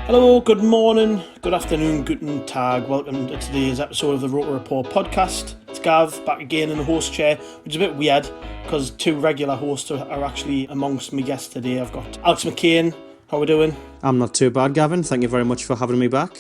Hello, good morning, good afternoon, guten tag. Welcome to today's episode of the ROKER RAPPORT podcast. It's Gav, back again in the host chair, which is a bit weird because two regular hosts are actually amongst my guests today. I've got Alex McCain. How we doing? I'm not too bad, Gavin. Thank you very much for having me back.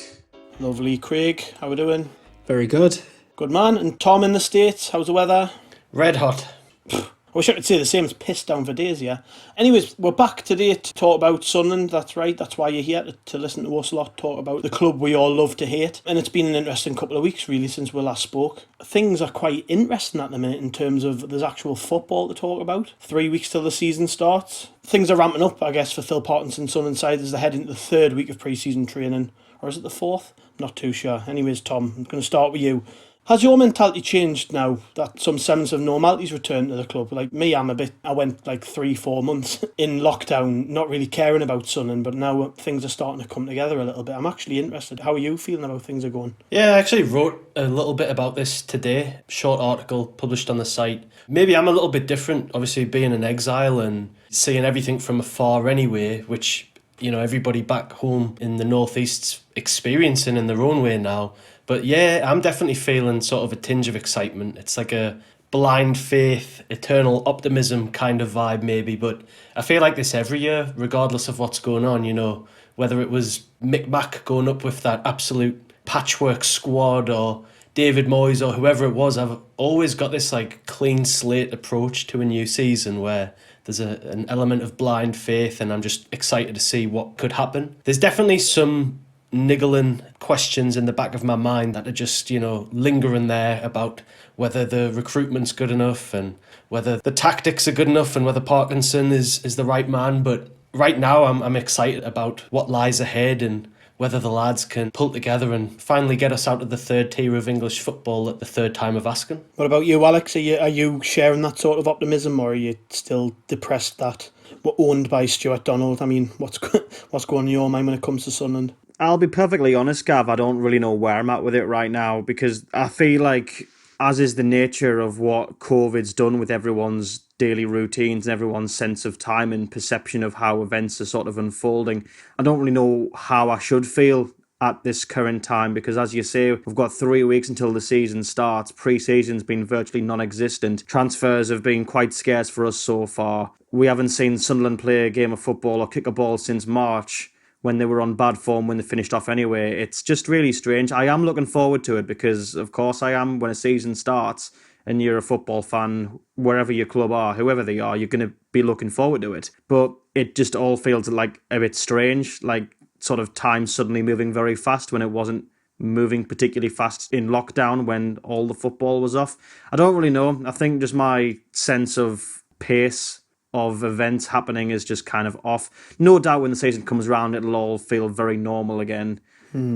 Lovely. Craig, how we doing? Very good. Good man. And Tom in the States, how's the weather? Red hot. I wish I could say the same. It's pissed down for days, yeah. Anyways, we're back today to talk about Sunderland. That's right. That's why you're here, to listen to us a lot talk about the club we all love to hate. And it's been an interesting couple of weeks, really, since we last spoke. Things are quite interesting at the minute in terms of there's actual football to talk about. 3 weeks till the season starts. Things are ramping up, I guess, for Phil Parkinson's Sunderland side as they head into the third week of pre-season training. Or is it the fourth? Not too sure. Anyways, Tom, I'm going to start with you. Has your mentality changed now that some semblance of normality's returned to the club? Like me, I went like 3-4 months in lockdown, not really caring about Sunderland, but now things are starting to come together a little bit. I'm actually interested. How are you feeling about things are going? Yeah, I actually wrote a little bit about this today. Short article published on the site. Maybe I'm a little bit different, obviously being in exile and seeing everything from afar anyway, which, you know, everybody back home in the Northeast's experiencing in their own way now. But yeah, I'm definitely feeling sort of a tinge of excitement. It's like a blind faith, eternal optimism kind of vibe maybe. But I feel like this every year, regardless of what's going on, you know, whether it was Mick Mac going up with that absolute patchwork squad or David Moyes or whoever it was, I've always got this like clean slate approach to a new season where there's an element of blind faith and I'm just excited to see what could happen. There's definitely some niggling questions in the back of my mind that are just, you know, lingering there about whether the recruitment's good enough and whether the tactics are good enough and whether Parkinson is the right man. But right now I'm excited about what lies ahead and whether the lads can pull together and finally get us out of the third tier of English football at the third time of asking. What about you, Alex? Are you sharing that sort of optimism, or are you still depressed that we're owned by Stuart Donald? I mean, what's going on in your mind when it comes to Sunderland? I'll be perfectly honest, Gav, I don't really know where I'm at with it right now because I feel like, as is the nature of what COVID's done with everyone's daily routines and everyone's sense of time and perception of how events are sort of unfolding, I don't really know how I should feel at this current time because, as you say, we've got 3 weeks until the season starts. Pre-season's been virtually non-existent. Transfers have been quite scarce for us so far. We haven't seen Sunderland play a game of football or kick a ball since March, when they were on bad form when they finished off anyway. It's just really strange. I am looking forward to it because, of course, I am. When a season starts and you're a football fan, wherever your club are, whoever they are, you're going to be looking forward to it. But it just all feels like a bit strange, like sort of time suddenly moving very fast when it wasn't moving particularly fast in lockdown when all the football was off. I don't really know. I think just my sense of pace of events happening is just kind of off. No doubt when the season comes around, it'll all feel very normal again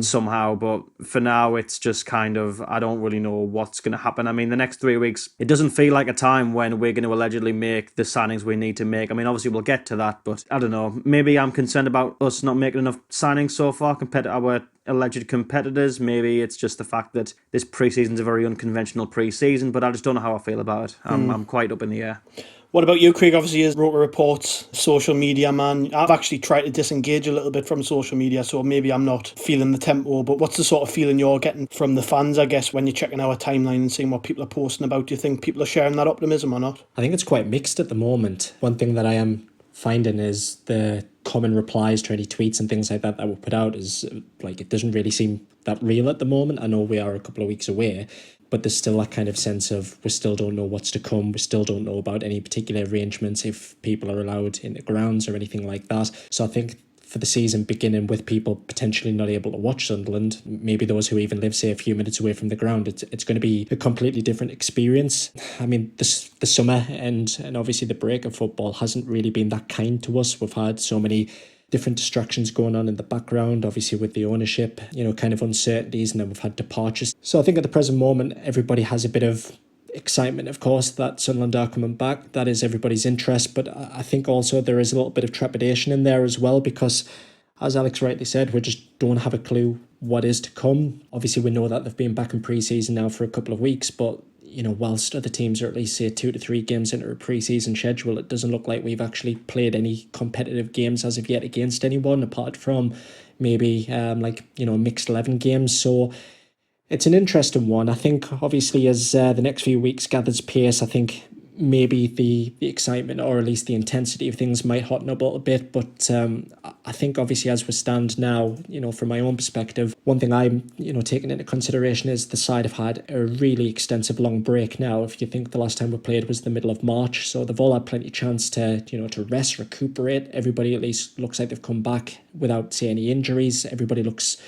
somehow. But for now, it's just kind of, I don't really know what's going to happen. I mean, the next 3 weeks, it doesn't feel like a time when we're going to allegedly make the signings we need to make. I mean, obviously we'll get to that, but I don't know. Maybe I'm concerned about us not making enough signings so far compared to our alleged competitors. Maybe it's just the fact that this pre-season's a very unconventional pre-season, but I just don't know how I feel about it. I'm quite up in the air. What about you, Craig? Obviously, as ROKER Rapport's social media man, I've actually tried to disengage a little bit from social media, so maybe I'm not feeling the tempo, but what's the sort of feeling you're getting from the fans, I guess, when you're checking our timeline and seeing what people are posting about? Do you think people are sharing that optimism or not? I think it's quite mixed at the moment. One thing that I am finding is the common replies to any tweets and things like that were put out is like, it doesn't really seem that real at the moment. I know we are a couple of weeks away, but there's still that kind of sense of we still don't know what's to come. We still don't know about any particular arrangements, if people are allowed in the grounds or anything like that. So I think for the season beginning with people potentially not able to watch Sunderland, maybe those who even live, say, a few minutes away from the ground, it's going to be a completely different experience. I mean, the summer and obviously the break of football hasn't really been that kind to us. We've had so many different distractions going on in the background, obviously with the ownership, you know, kind of uncertainties, and then we've had departures. So I think at the present moment, everybody has a bit of excitement, of course, that Sunderland are coming back. That is everybody's interest, but I think also there is a little bit of trepidation in there as well, because as Alex rightly said, we just don't have a clue what is to come. Obviously, we know that they've been back in pre-season now for a couple of weeks, but whilst other teams are at least say 2 to 3 games into a pre-season schedule, it doesn't look like we've actually played any competitive games as of yet against anyone, apart from maybe mixed 11 games. So it's an interesting one. I think obviously as the next few weeks gathers pace, I think maybe the excitement, or at least the intensity of things, might hotten up a little bit. But I think obviously as we stand now, from my own perspective, one thing I'm taking into consideration is the side have had a really extensive long break now. If you think the last time we played was the middle of March, so they've all had plenty of chance to rest, recuperate. Everybody at least looks like they've come back without, say, any injuries. Everybody looks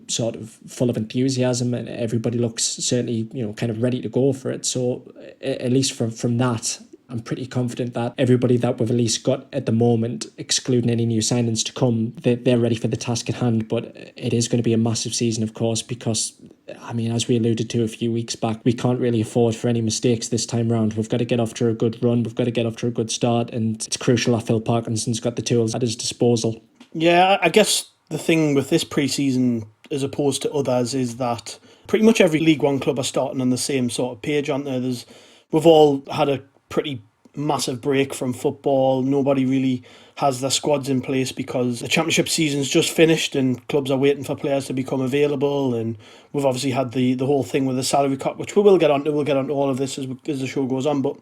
sort of full of enthusiasm, and everybody looks certainly kind of ready to go for it. So at least from that, I'm pretty confident that everybody that we've at least got at the moment, excluding any new signings to come, they're ready for the task at hand. But it is going to be a massive season, of course, because, as we alluded to a few weeks back, we can't really afford for any mistakes this time round. We've got to get off to a good run. We've got to get off to a good start. And it's crucial that Phil Parkinson's got the tools at his disposal. Yeah, I guess the thing with this pre-season, as opposed to others, is that pretty much every League One club are starting on the same sort of page, aren't there? We've all had a pretty massive break from football. Nobody really has their squads in place because the Championship season's just finished and clubs are waiting for players to become available. And we've obviously had the whole thing with the salary cut, which we will get onto. We'll get onto all of this as the show goes on. But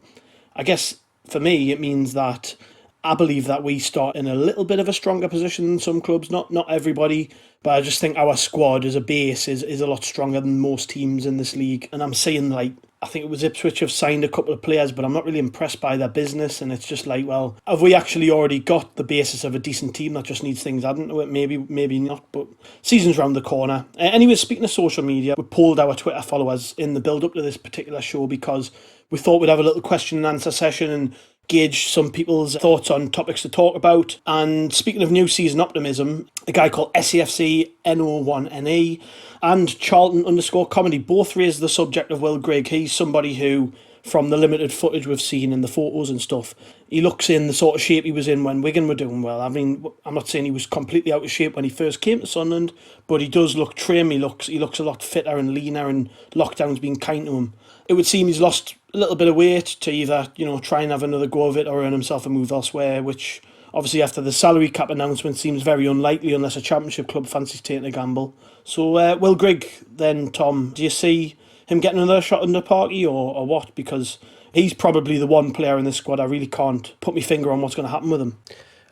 I guess for me, it means that I believe that we start in a little bit of a stronger position than some clubs. Not everybody, but I just think our squad as a base is a lot stronger than most teams in this league. And I'm seeing, I think it was Ipswich have signed a couple of players, but I'm not really impressed by their business. And it's just well, have we actually already got the basis of a decent team that just needs things added to it? Maybe not, but season's round the corner. Anyway, speaking of social media, we polled our Twitter followers in the build-up to this particular show because we thought we'd have a little question and answer session and gauge some people's thoughts on topics to talk about. And speaking of new season optimism, a guy called SAFC NO1NE and Charlton_comedy both raised the subject of Will Grigg. He's somebody who, from the limited footage we've seen in the photos and stuff, he looks in the sort of shape he was in when Wigan were doing well. I'm not saying he was completely out of shape when he first came to Sunderland, but he does look trim. He looks a lot fitter and leaner, and lockdown's been kind to him. It would seem he's lost a little bit of weight to either, try and have another go of it or earn himself a move elsewhere, which obviously after the salary cap announcement seems very unlikely unless a Championship club fancies taking a gamble. So Will Grigg then, Tom, do you see him getting another shot in the party or what? Because he's probably the one player in this squad I really can't put my finger on what's going to happen with him.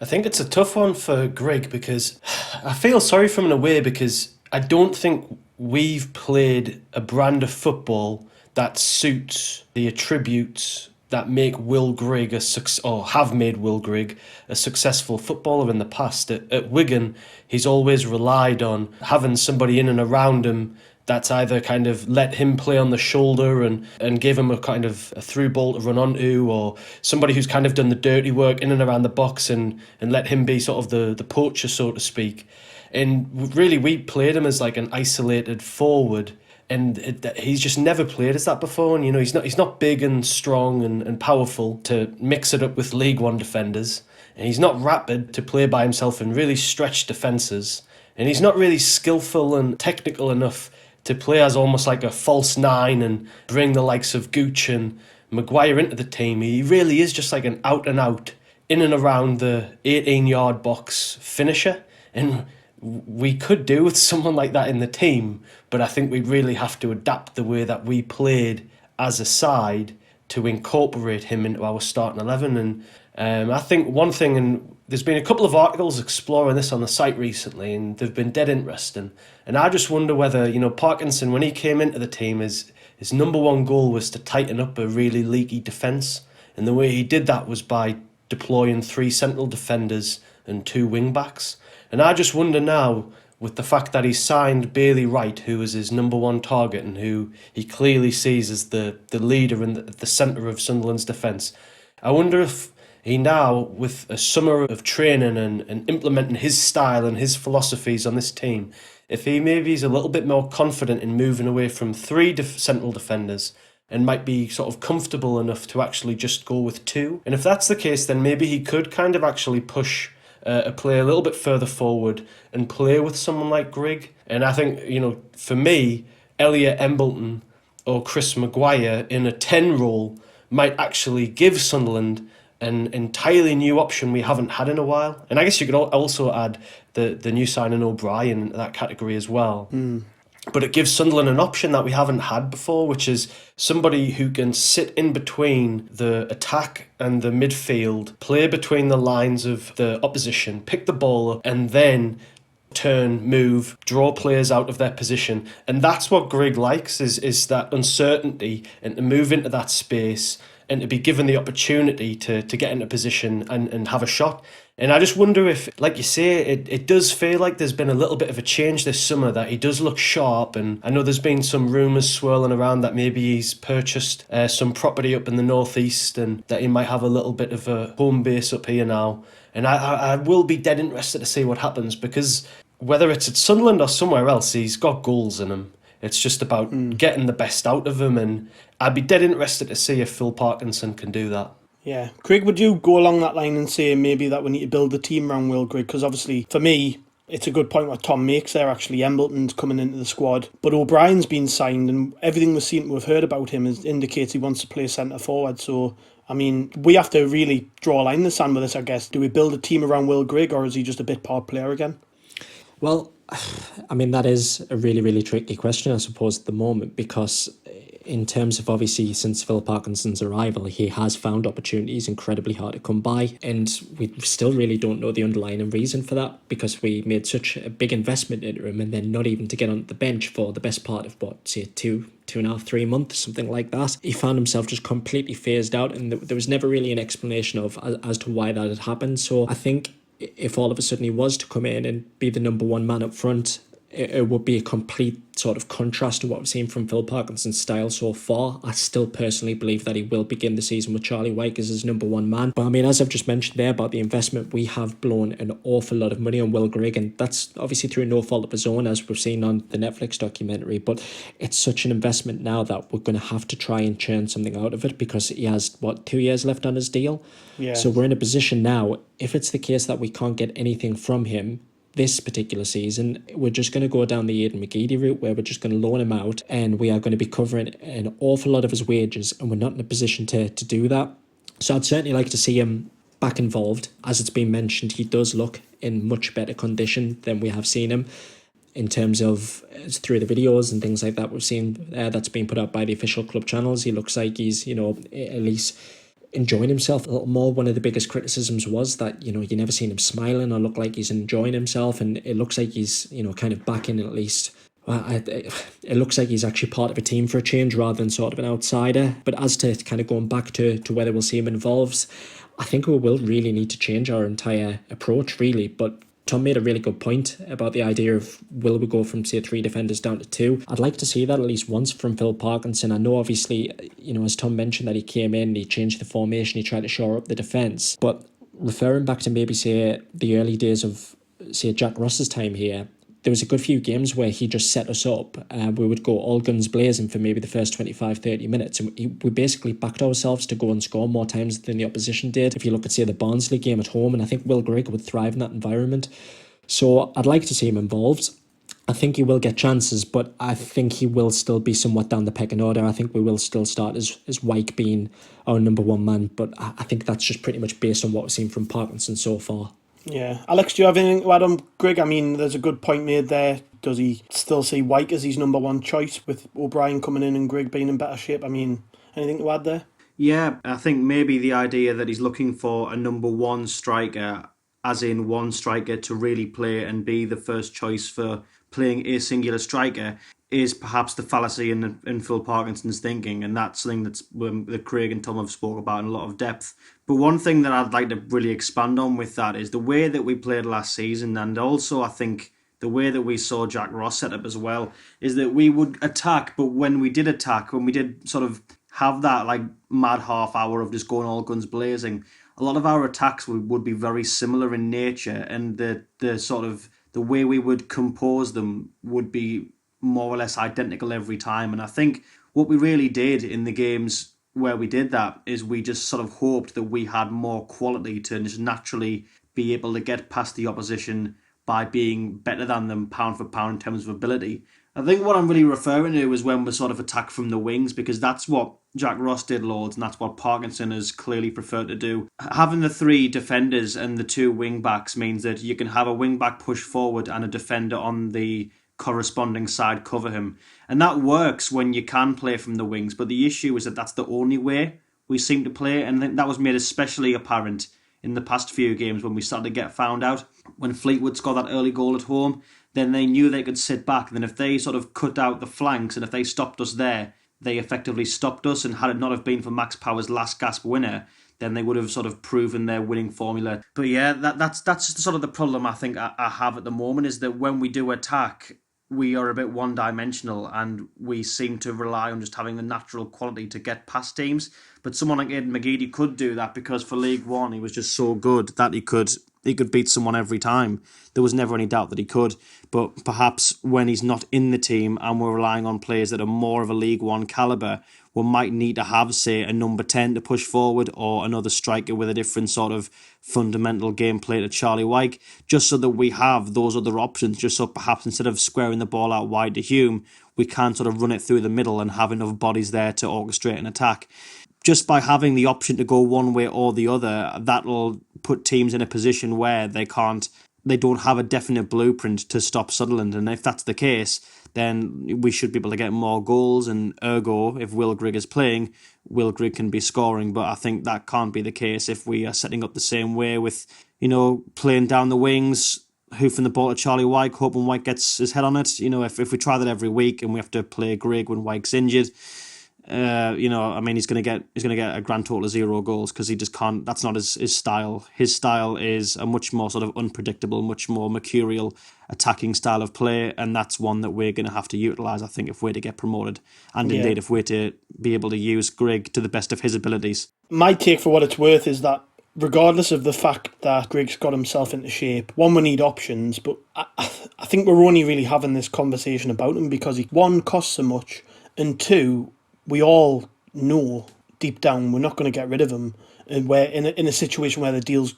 I think it's a tough one for Grigg because I feel sorry for him in a way because I don't think we've played a brand of football that suits the attributes that make Will Grigg have made Will Grigg a successful footballer in the past. At Wigan, he's always relied on having somebody in and around him that's either kind of let him play on the shoulder and give him a kind of a through ball to run onto, or somebody who's kind of done the dirty work in and around the box and let him be sort of the poacher, so to speak. And really, we played him as an isolated forward. And he's just never played as that before, and he's not big and strong and powerful to mix it up with League One defenders, and he's not rapid to play by himself in really stretched defences, and he's not really skillful and technical enough to play as almost like a false nine and bring the likes of Gooch and Maguire into the team. He really is just like an out and out, in and around the 18-yard box finisher, and we could do with someone like that in the team, but I think we really have to adapt the way that we played as a side to incorporate him into our starting 11. And I think one thing, and there's been a couple of articles exploring this on the site recently, and they've been dead interesting. And I just wonder whether, Parkinson, when he came into the team, his number one goal was to tighten up a really leaky defence. And the way he did that was by deploying 3 central defenders and 2 wing-backs. And I just wonder now, with the fact that he's signed Bailey Wright, who is his number one target and who he clearly sees as the leader and the centre of Sunderland's defence, I wonder if he now, with a summer of training and implementing his style and his philosophies on this team, if he maybe is a little bit more confident in moving away from 3 central defenders and might be sort of comfortable enough to actually just go with 2. And if that's the case, then maybe he could kind of actually push a player a little bit further forward and play with someone like Grigg. And I think, for me, Elliot Embleton or Chris Maguire in a 10 role might actually give Sunderland an entirely new option we haven't had in a while. And I guess you could also add the new signing O'Brien into that category as well. But it gives Sunderland an option that we haven't had before, which is somebody who can sit in between the attack and the midfield, play between the lines of the opposition, pick the ball up, and then turn, move, draw players out of their position. And that's what Grigg likes, is that uncertainty, and to move into that space and to be given the opportunity to get into position and have a shot. And I just wonder if, like you say, it does feel like there's been a little bit of a change this summer, that he does look sharp. And I know there's been some rumours swirling around that maybe he's purchased some property up in the northeast and that he might have a little bit of a home base up here now. And I will be dead interested to see what happens, because whether it's at Sunderland or somewhere else, he's got goals in him. It's just about getting the best out of him, and I'd be dead interested to see if Phil Parkinson can do that. Yeah. Craig, would you go along that line and say maybe that we need to build the team around Will Grigg? Because obviously, for me, it's a good point what Tom makes there, actually. Embleton's coming into the squad, but O'Brien's been signed, and everything we seem to have heard about him indicates he wants to play centre forward. So, I mean, we have to really draw a line in the sand with this, I guess. Do we build a team around Will Grigg, or is he just a bit part player again? Well, I mean, that is a really, really tricky question, I suppose, at the moment, because in terms of, obviously, since Phil Parkinson's arrival, he has found opportunities incredibly hard to come by, and we still really don't know the underlying reason for that, because we made such a big investment into him, and then not even to get on the bench for the best part of, what, say, 2.5-3 months, something like that. He found himself just completely phased out, and there was never really an explanation of as to why that had happened. So I think if all of a sudden he was to come in and be the number one man up front, it would be a complete sort of contrast to what we've seen from Phil Parkinson's style so far. I still personally believe that he will begin the season with Charlie Wyke as his number one man. But I mean, as I've just mentioned there about the investment, we have blown an awful lot of money on Will Grigg, and that's obviously through no fault of his own, as we've seen on the Netflix documentary. But it's such an investment now that we're going to have to try and churn something out of it, because he has, 2 years left on his deal? Yeah. So we're in a position now, if it's the case that we can't get anything from him this particular season, we're just going to go down the Aidan McGeady route, where we're just going to loan him out, and we are going to be covering an awful lot of his wages, and we're not in a position to do that. So I'd certainly like to see him back involved. As it's been mentioned, he does look in much better condition than we have seen him, in terms of through the videos and things like that we've seen that's been put out by the official club channels. He looks like he's, at least enjoying himself a little more. One of the biggest criticisms was that, you never seen him smiling or look like he's enjoying himself, and it looks like he's, kind of back in at least. It looks like he's actually part of a team for a change rather than sort of an outsider. But as to kind of going back to whether we'll see him involved, I think we will really need to change our entire approach, really. But Tom made a really good point about the idea of, will we go from, say, 3 defenders down to 2? I'd like to see that at least once from Phil Parkinson. I know, obviously, as Tom mentioned, that he came in, he changed the formation, he tried to shore up the defence. But referring back to maybe, say, the early days of, say, Jack Ross's time here, there was a good few games where he just set us up. We would go all guns blazing for maybe the first 25-30 minutes, and we basically backed ourselves to go and score more times than the opposition did. If you look at, say, the Barnsley game at home, and I think Will Grigg would thrive in that environment. So I'd like to see him involved. I think he will get chances, but I think he will still be somewhat down the pecking order. I think we will still start as Wyke being our number one man, but I think that's just pretty much based on what we've seen from Parkinson so far. Yeah. Alex, do you have anything to add on Grigg? I mean, there's a good point made there. Does he still see Wyke as his number one choice, with O'Brien coming in and Grigg being in better shape? I mean, anything to add there? Yeah, I think maybe the idea that he's looking for a number one striker, as in one striker to really play and be the first choice for playing a singular striker, is perhaps the fallacy in Phil Parkinson's thinking, and that's something that Craig and Tom have spoke about in a lot of depth. But one thing that I'd like to really expand on with that is the way that we played last season, and also I think the way that we saw Jack Ross set up as well, is that we would attack, but when we did attack, when we did sort of have that like mad half hour of just going all guns blazing, a lot of our attacks would be very similar in nature, and the sort of the way we would compose them would be more or less identical every time. And I think what we really did in the games where we did that is we just sort of hoped that we had more quality to just naturally be able to get past the opposition by being better than them pound for pound in terms of ability. I think what I'm really referring to is when we sort of attack from the wings, because that's what Jack Ross did loads, and that's what Parkinson has clearly preferred to do. Having the three defenders and the two wing backs means that you can have a wing back push forward and a defender on the corresponding side cover him. And that works when you can play from the wings, but the issue is that that's the only way we seem to play, and I think that was made especially apparent in the past few games when we started to get found out. When Fleetwood scored that early goal at home, then they knew they could sit back. And then if they sort of cut out the flanks and if they stopped us there, they effectively stopped us. And had it not have been for Max Power's last gasp winner, then they would have sort of proven their winning formula. But yeah, that's sort of the problem I think I have at the moment, is that when we do attack, we are a bit one-dimensional and we seem to rely on just having the natural quality to get past teams. But someone like Aidan McGeady could do that, because for League One he was just so good that he could beat someone every time. There was never any doubt that he could. But perhaps when he's not in the team and we're relying on players that are more of a League One calibre, we might need to have, say, a number 10 to push forward, or another striker with a different sort of fundamental gameplay to Charlie Wyke, just so that we have those other options, just so perhaps instead of squaring the ball out wide to Hume, we can sort of run it through the middle and have enough bodies there to orchestrate an attack. Just by having the option to go one way or the other, that'll put teams in a position where they don't have a definite blueprint to stop Sunderland. And if that's the case, then we should be able to get more goals, and ergo, if Will Grigg is playing, Will Grigg can be scoring. But I think that can't be the case if we are setting up the same way with, playing down the wings, hoofing the ball to Charlie Wyke, hoping Wyke gets his head on it. If we try that every week and we have to play Grigg when Wyke's injured, he's going to get a grand total of 0 goals, because he just can't. That's not his style. His style is a much more sort of unpredictable, much more mercurial attacking style of play, and that's one that we're going to have to utilise, I think, if we're to get promoted, and indeed if we're to be able to use Grigg to the best of his abilities. My take, for what it's worth, is that regardless of the fact that Grigg's got himself into shape, one, we need options, but I think we're only really having this conversation about him because he, one, costs so much, and two, we all know deep down we're not going to get rid of him, and we're in a situation where the deal's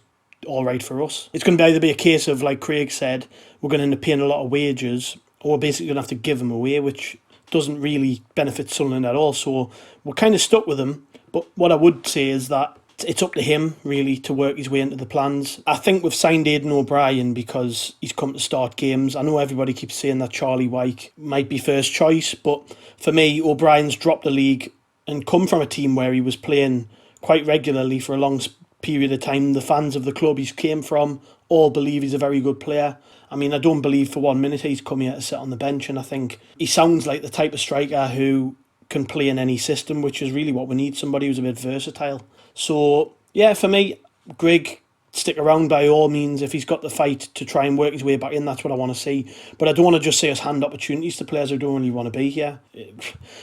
all right for us. It's going to either be a case of, like Craig said, we're going to end up paying a lot of wages, or we're basically going to have to give him away, which doesn't really benefit Sunderland at all. So we're kind of stuck with him. But what I would say is that it's up to him, really, to work his way into the plans. I think we've signed Aidan O'Brien because he's come to start games. I know everybody keeps saying that Charlie Wyke might be first choice, but for me, O'Brien's dropped the league and come from a team where he was playing quite regularly for a long period of time. The fans of the club he came from all believe he's a very good player. I mean, I don't believe for 1 minute he's come here to sit on the bench, and I think he sounds like the type of striker who can play in any system, which is really what we need, somebody who's a bit versatile. So, yeah, for me, Grigg, stick around by all means. If he's got the fight to try and work his way back in, that's what I want to see. But I don't want to just say us hand opportunities to players who don't really want to be here.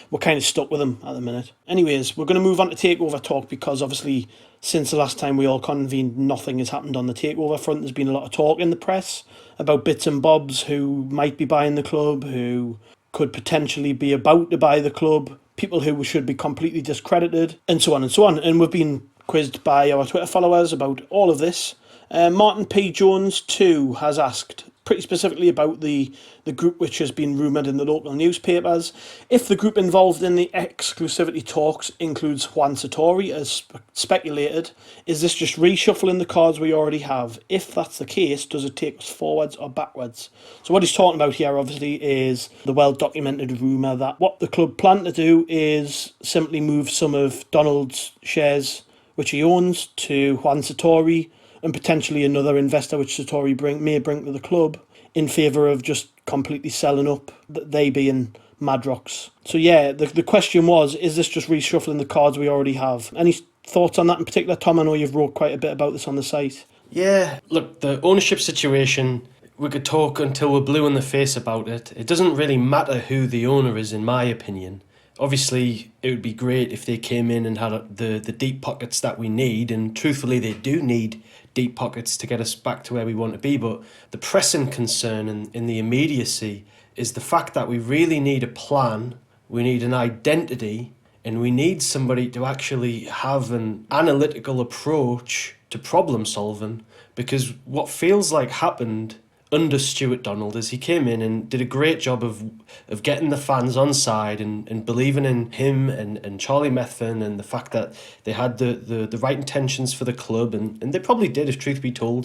We're kind of stuck with them at the minute. Anyways, we're going to move on to takeover talk, because obviously since the last time we all convened, nothing has happened on the takeover front. There's been a lot of talk in the press about bits and bobs, who might be buying the club, who could potentially be about to buy the club, people who should be completely discredited, and so on and so on. And we've been quizzed by our Twitter followers about all of this. Martin P. Jones too has asked pretty specifically about the group which has been rumoured in the local newspapers. If the group involved in the exclusivity talks includes Juan Sartori, as speculated, is this just reshuffling the cards we already have? If that's the case, does it take us forwards or backwards? So what he's talking about here, obviously, is the well-documented rumour that what the club plan to do is simply move some of Donald's shares, which he owns, to Juan Sartori, and potentially another investor which Sartori may bring to the club, in favour of just completely selling up, they being Madrox. So yeah, the question was, is this just reshuffling the cards we already have? Any thoughts on that in particular, Tom? I know you've wrote quite a bit about this on the site. Yeah, look, the ownership situation, we could talk until we're blue in the face about it. It doesn't really matter who the owner is, in my opinion. Obviously, it would be great if they came in and had the deep pockets that we need, and truthfully, they do need deep pockets to get us back to where we want to be. But the pressing concern in the immediacy is the fact that we really need a plan, we need an identity, and we need somebody to actually have an analytical approach to problem solving, because what feels like happened under Stuart Donald is he came in and did a great job of getting the fans on side and believing in him and Charlie Methven and the fact that they had the right intentions for the club, and they probably did, if truth be told.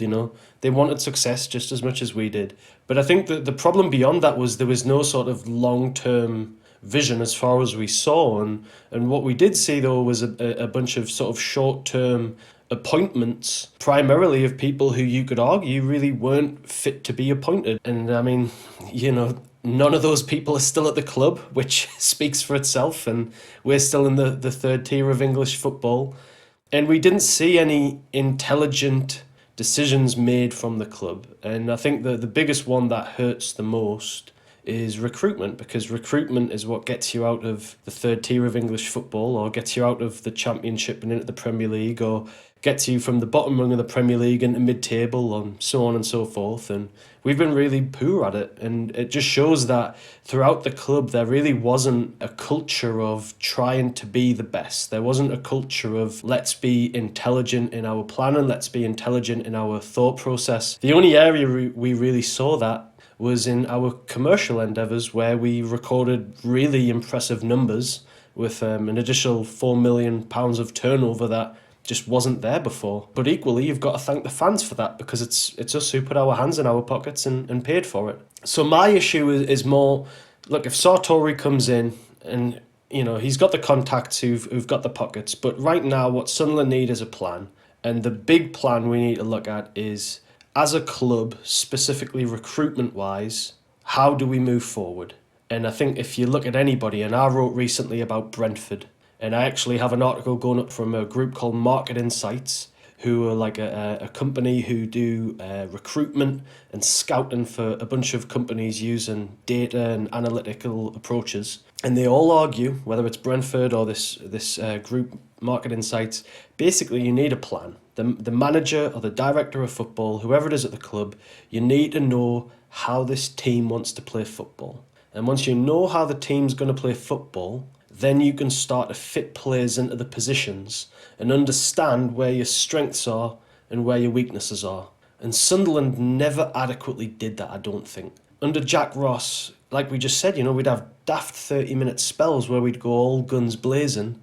They wanted success just as much as we did. But I think that the problem beyond that was there was no sort of long-term vision as far as we saw, and what we did see though was a bunch of sort of short-term appointments, primarily of people who you could argue really weren't fit to be appointed. And I mean, none of those people are still at the club, which speaks for itself, and we're still in the third tier of English football. And we didn't see any intelligent decisions made from the club. And I think the biggest one that hurts the most is recruitment, because recruitment is what gets you out of the third tier of English football, or gets you out of the Championship and into the Premier League, or gets you from the bottom rung of the Premier League into mid-table, and so on and so forth. And we've been really poor at it, and it just shows that throughout the club there really wasn't a culture of trying to be the best. There wasn't a culture of let's be intelligent in our planning, let's be intelligent in our thought process. The only area we really saw that was in our commercial endeavours, where we recorded really impressive numbers with an additional £4 million of turnover that just wasn't there before. But equally, you've got to thank the fans for that, because it's us who put our hands in our pockets and paid for it. So my issue is more, look, if Sartori comes in and he's got the contacts who've got the pockets, but right now what Sunderland need is a plan. And the big plan we need to look at is, as a club, specifically recruitment-wise, how do we move forward? And I think if you look at anybody, and I wrote recently about Brentford, and I actually have an article going up from a group called Market Insights, who are like a company who do recruitment and scouting for a bunch of companies using data and analytical approaches. And they all argue, whether it's Brentford or this group, Market Insights, basically you need a plan. The manager or the director of football, whoever it is at the club, you need to know how this team wants to play football. And once you know how the team's going to play football, then you can start to fit players into the positions and understand where your strengths are and where your weaknesses are. And Sunderland never adequately did that, I don't think. Under Jack Ross, like we just said, we'd have daft 30-minute spells where we'd go all guns blazing,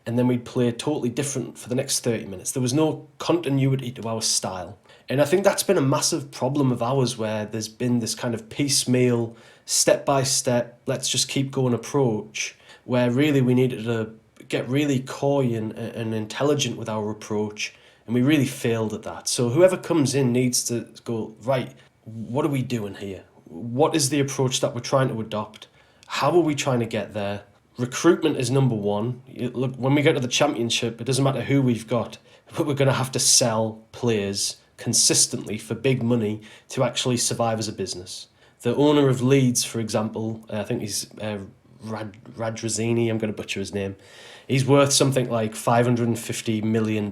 and then we'd play totally different for the next 30 minutes. There was no continuity to our style. And I think that's been a massive problem of ours, where there's been this kind of piecemeal, step-by-step, let's just keep going approach, where really we needed to get really coy and intelligent with our approach, and we really failed at that. So whoever comes in needs to go, right, what are we doing here? What is the approach that we're trying to adopt? How are we trying to get there? Recruitment is number one. Look, when we get to the Championship, it doesn't matter who we've got, but we're going to have to sell players consistently for big money to actually survive as a business. The owner of Leeds, for example, I think he's Radrazini, I'm going to butcher his name. He's worth something like $550 million.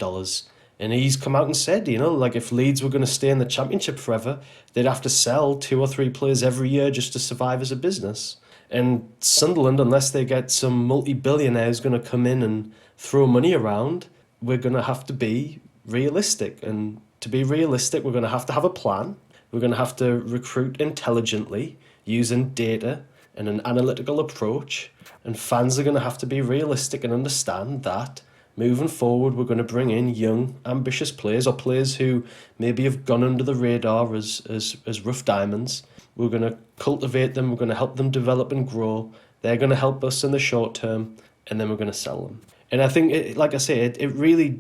And he's come out and said, like if Leeds were going to stay in the Championship forever, they'd have to sell 2 or 3 players every year just to survive as a business. And Sunderland, unless they get some multi-billionaire who's going to come in and throw money around, we're going to have to be realistic. And to be realistic, we're going to have a plan. We're going to have to recruit intelligently using data and an analytical approach. And fans are going to have to be realistic and understand that moving forward, we're going to bring in young, ambitious players, or players who maybe have gone under the radar as rough diamonds. We're going to cultivate them. We're going to help them develop and grow. They're going to help us in the short term, and then we're going to sell them. And I think, it really,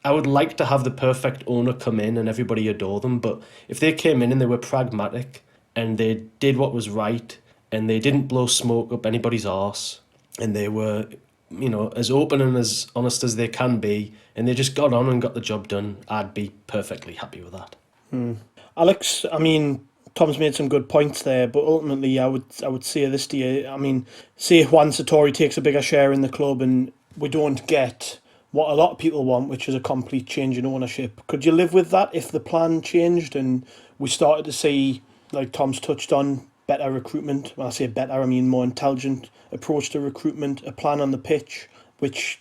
I would like to have the perfect owner come in and everybody adore them. But if they came in and they were pragmatic and they did what was right and they didn't blow smoke up anybody's arse, and they were, as open and as honest as they can be, and they just got on and got the job done, I'd be perfectly happy with that. Alex, Tom's made some good points there, but ultimately I would say this to you. Say Juan Sartori takes a bigger share in the club and we don't get what a lot of people want, which is a complete change in ownership. Could you live with that if the plan changed and we started to see, like Tom's touched on, better recruitment? When I say better, I mean more intelligent approach to recruitment, a plan on the pitch, which,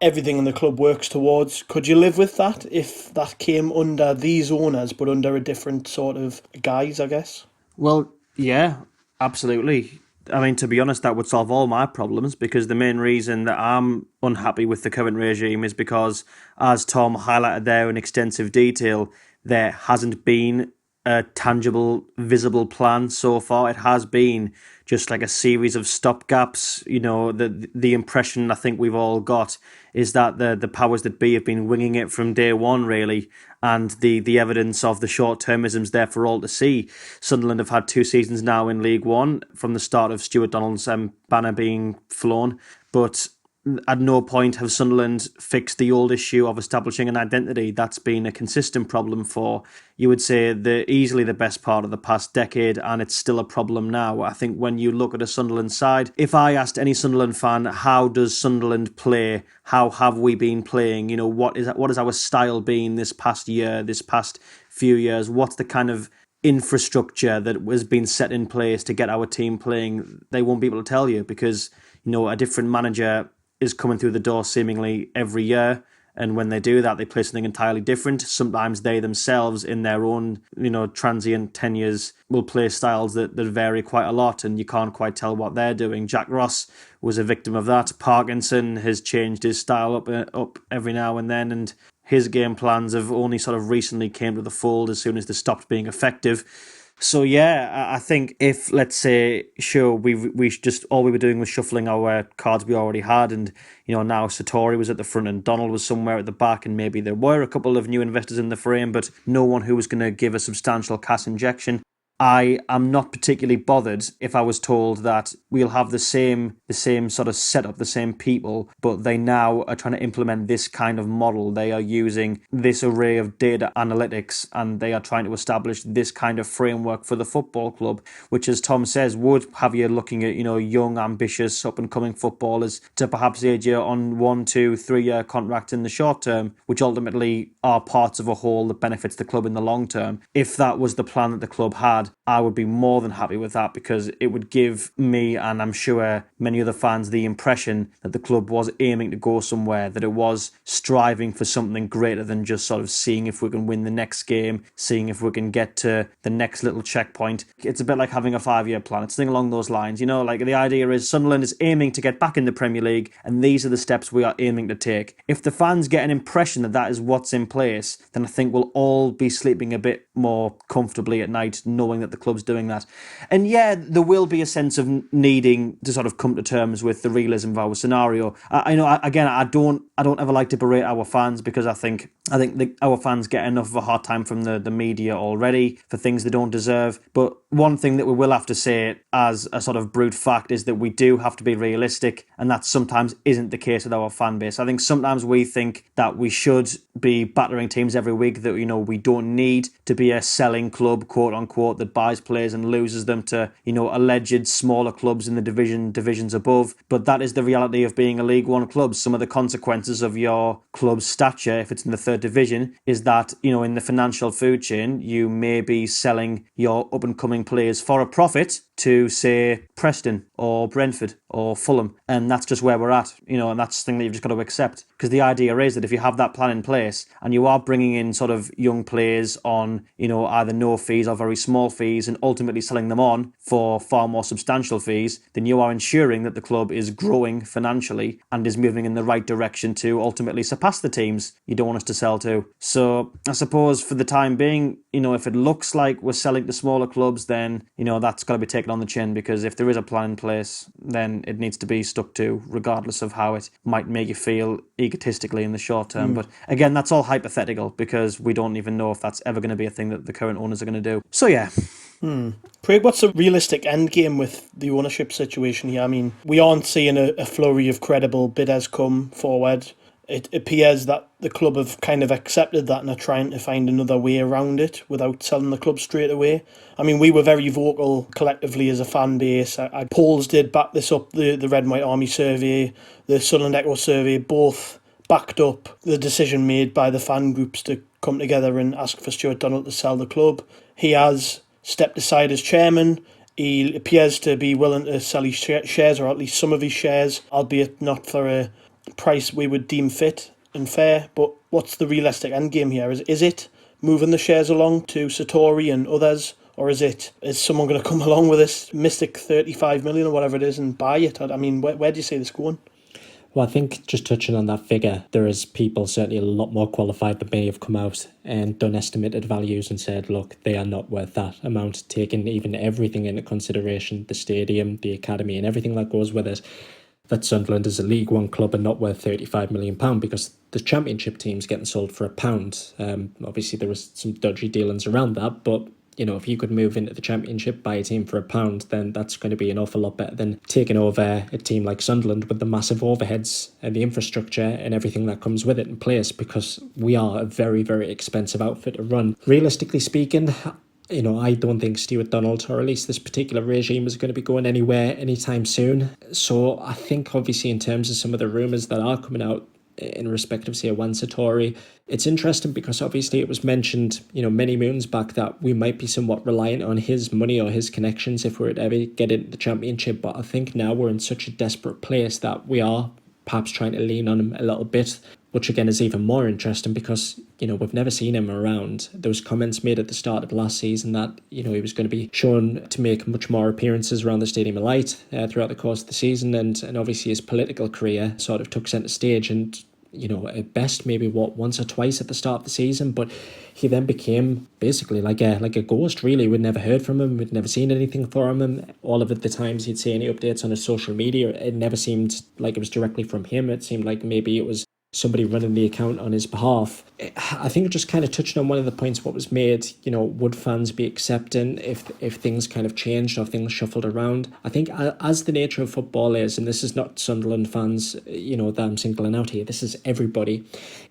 everything in the club works towards. Could you live with that if that came under these owners, but under a different sort of guise, I guess? Well, yeah, absolutely. I mean, to be honest, that would solve all my problems, because the main reason that I'm unhappy with the current regime is because, as Tom highlighted there in extensive detail, there hasn't been a tangible, visible plan so far. It has been just like a series of stopgaps. You know, the impression I think we've all got is that the powers that be have been winging it from day one, really, and the evidence of the short-termism's there for all to see. Sunderland have had 2 seasons now in League One from the start of Stuart Donald's banner being flown, but at no point have Sunderland fixed the old issue of establishing an identity. That's been a consistent problem for, you would say, easily the best part of the past decade, and it's still a problem now. I think when you look at a Sunderland side, if I asked any Sunderland fan, how does Sunderland play? How have we been playing? You know, what is our style been this past year, this past few years? What's the kind of infrastructure that has been set in place to get our team playing? They won't be able to tell you, because, you know, a different manager is coming through the door seemingly every year. And when they do that, they play something entirely different. Sometimes they themselves, in their own, you know, transient tenures, will play styles that vary quite a lot, and you can't quite tell what they're doing. Jack Ross was a victim of that. Parkinson has changed his style up every now and then, and his game plans have only sort of recently came to the fold as soon as they stopped being effective. So yeah, I think if, let's say, sure, we just all we were doing was shuffling our cards we already had, and, you know, now Satori was at the front and Donald was somewhere at the back, and maybe there were a couple of new investors in the frame, but no one who was going to give a substantial cash injection. I am not particularly bothered if I was told that we'll have the same sort of setup, the same people, but they now are trying to implement this kind of model. They are using this array of data analytics, and they are trying to establish this kind of framework for the football club, which, as Tom says, would have you looking at, you know, young, ambitious, up-and-coming footballers to perhaps aid you on 1, 2, 3 year contracts in the short term, which ultimately are parts of a whole that benefits the club in the long term. If that was the plan that the club had, I would be more than happy with that, because it would give me, and I'm sure many other fans, the impression that the club was aiming to go somewhere, that it was striving for something greater than just sort of seeing if we can win the next game, seeing if we can get to the next little checkpoint. It's a bit like having a 5-year plan. It's something along those lines. You know, like the idea is Sunderland is aiming to get back in the Premier League, and these are the steps we are aiming to take. If the fans get an impression that that is what's in place, then I think we'll all be sleeping a bit more comfortably at night, knowing that the club's doing that. And yeah, there will be a sense of needing to sort of come to terms with the realism of our scenario. I don't ever like to berate our fans, because I think our fans get enough of a hard time from the media already for things they don't deserve. But one thing that we will have to say as a sort of brute fact is that we do have to be realistic, and that sometimes isn't the case with our fan base. I think sometimes we think that we should be battering teams every week, that, you know, we don't need to be a selling club, quote unquote, that buys players and loses them to, you know, alleged smaller clubs in the divisions above. But that is the reality of being a League One club. Some of the consequences of your club's stature, if it's in the third division, is that, you know, in the financial food chain, you may be selling your up and coming players for a profit to, say, Preston or Brentford or Fulham, and that's just where we're at, you know, and that's the thing that you've just got to accept. Because the idea is that if you have that plan in place and you are bringing in sort of young players on, you know, either no fees or very small fees, and ultimately selling them on for far more substantial fees, then you are ensuring that the club is growing financially and is moving in the right direction to ultimately surpass the teams you don't want us to sell to. So I suppose for the time being, you know, if it looks like we're selling to smaller clubs, then, you know, that's got to be taken on the chin, because if there is a plan in place, then it needs to be stuck to, regardless of how it might make you feel egotistically in the short term. But again, that's all hypothetical, because we don't even know if that's ever going to be a thing that the current owners are going to do. So yeah. Craig, what's a realistic end game with the ownership situation here? I mean, we aren't seeing a flurry of credible bidders come forward. It appears that the club have kind of accepted that and are trying to find another way around it without selling the club straight away. I mean, we were very vocal collectively as a fan base. Polls did back this up. The Red and White Army survey, the Sunderland Echo survey, both backed up the decision made by the fan groups to come together and ask for Stuart Donald to sell the club. He has stepped aside as chairman. He appears to be willing to sell his shares, or at least some of his shares, albeit not for a price we would deem fit and fair. But what's the realistic end game here? Is it moving the shares along to Satori and others? Or is someone going to come along with this mystic 35 million or whatever it is and buy it? I mean, where do you see this going? Well, I think just touching on that figure, there is people certainly a lot more qualified than me have come out and done estimated values and said, look, they are not worth that amount, taking even everything into consideration, the stadium, the academy and everything that goes with it, that Sunderland is a League One club and not worth £35 million because the Championship team's getting sold for £1. Obviously, there was some dodgy dealings around that, but if you could move into the Championship, buy a team for £1, then that's going to be an awful lot better than taking over a team like Sunderland with the massive overheads and the infrastructure and everything that comes with it in place, because we are a very, very expensive outfit to run. Realistically speaking, I don't think Stuart Donald, or at least this particular regime, is going to be going anywhere anytime soon. So I think obviously in terms of some of the rumours that are coming out in respect of, say, Wan Satori, it's interesting because obviously it was mentioned, many moons back that we might be somewhat reliant on his money or his connections if we were to ever get into the Championship. But I think now we're in such a desperate place that we are perhaps trying to lean on him a little bit, which again is even more interesting because, we've never seen him around. There was comments made at the start of last season that, he was going to be shown to make much more appearances around the Stadium of Light throughout the course of the season. And obviously his political career sort of took centre stage and, at best maybe once or twice at the start of the season, but he then became basically like a ghost, really. We'd never heard from him, we'd never seen anything from him. All of the times he'd say any updates on his social media, it never seemed like it was directly from him. It seemed like maybe it was somebody running the account on his behalf. I think it just kind of touched on one of the points what was made, would fans be accepting if things kind of changed or things shuffled around. I think as the nature of football is, and this is not Sunderland fans, that I'm singling out here, this is everybody.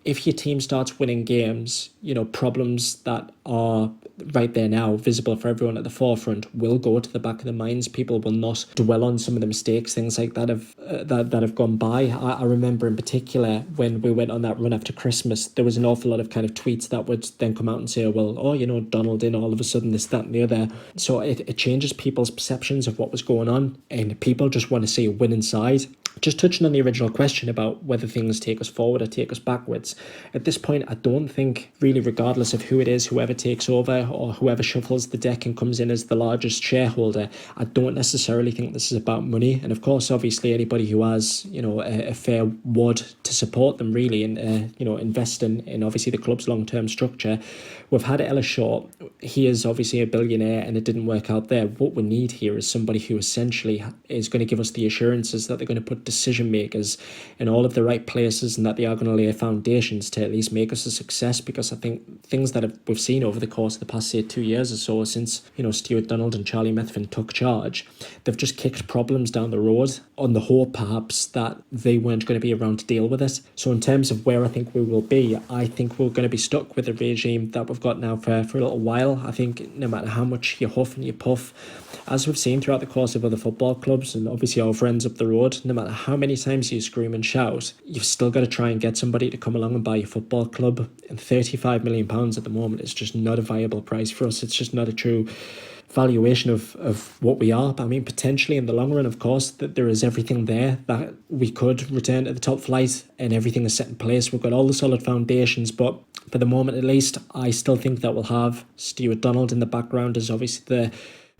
If your team starts winning games, problems that are right there now, visible for everyone at the forefront, will go to the back of the minds. People will not dwell on some of the mistakes, things like that have gone by. I remember in particular when we went on that run after Christmas, there was an awful lot of kind of tweets that would then come out and say, well, Donald in all of a sudden this, that and the other. So it changes people's perceptions of what was going on, and people just want to see a winning side. Just touching on the original question about whether things take us forward or take us backwards, at this point, I don't think really, regardless of who it is, whoever takes over or whoever shuffles the deck and comes in as the largest shareholder, I don't necessarily think this is about money. And of course, obviously, anybody who has, a fair wad to support them really and, invest in obviously the club's long-term structure. We've had Ellis Short. He is obviously a billionaire and it didn't work out there. What we need here is somebody who essentially is going to give us the assurances that they're going to put decision makers in all of the right places and that they are going to lay foundations to at least make us a success, because I think things that we've seen over the course of the past, say, 2 years or so since, Stuart Donald and Charlie Methven took charge, they've just kicked problems down the road on the hope perhaps that they weren't going to be around to deal with it. So in terms of where I think we will be, I think we're going to be stuck with a regime that we've got now for a little while. I think no matter how much you huff and you puff, as we've seen throughout the course of other football clubs and obviously our friends up the road, no matter how many times you scream and shout, you've still got to try and get somebody to come along and buy your football club. And £35 million at the moment is just not a viable price for us. It's just not a true valuation of what we are. But I mean, potentially in the long run, of course, that there is everything there that we could return to the top flight and everything is set in place. We've got all the solid foundations, but for the moment at least, I still think that we'll have Stuart Donald in the background as obviously the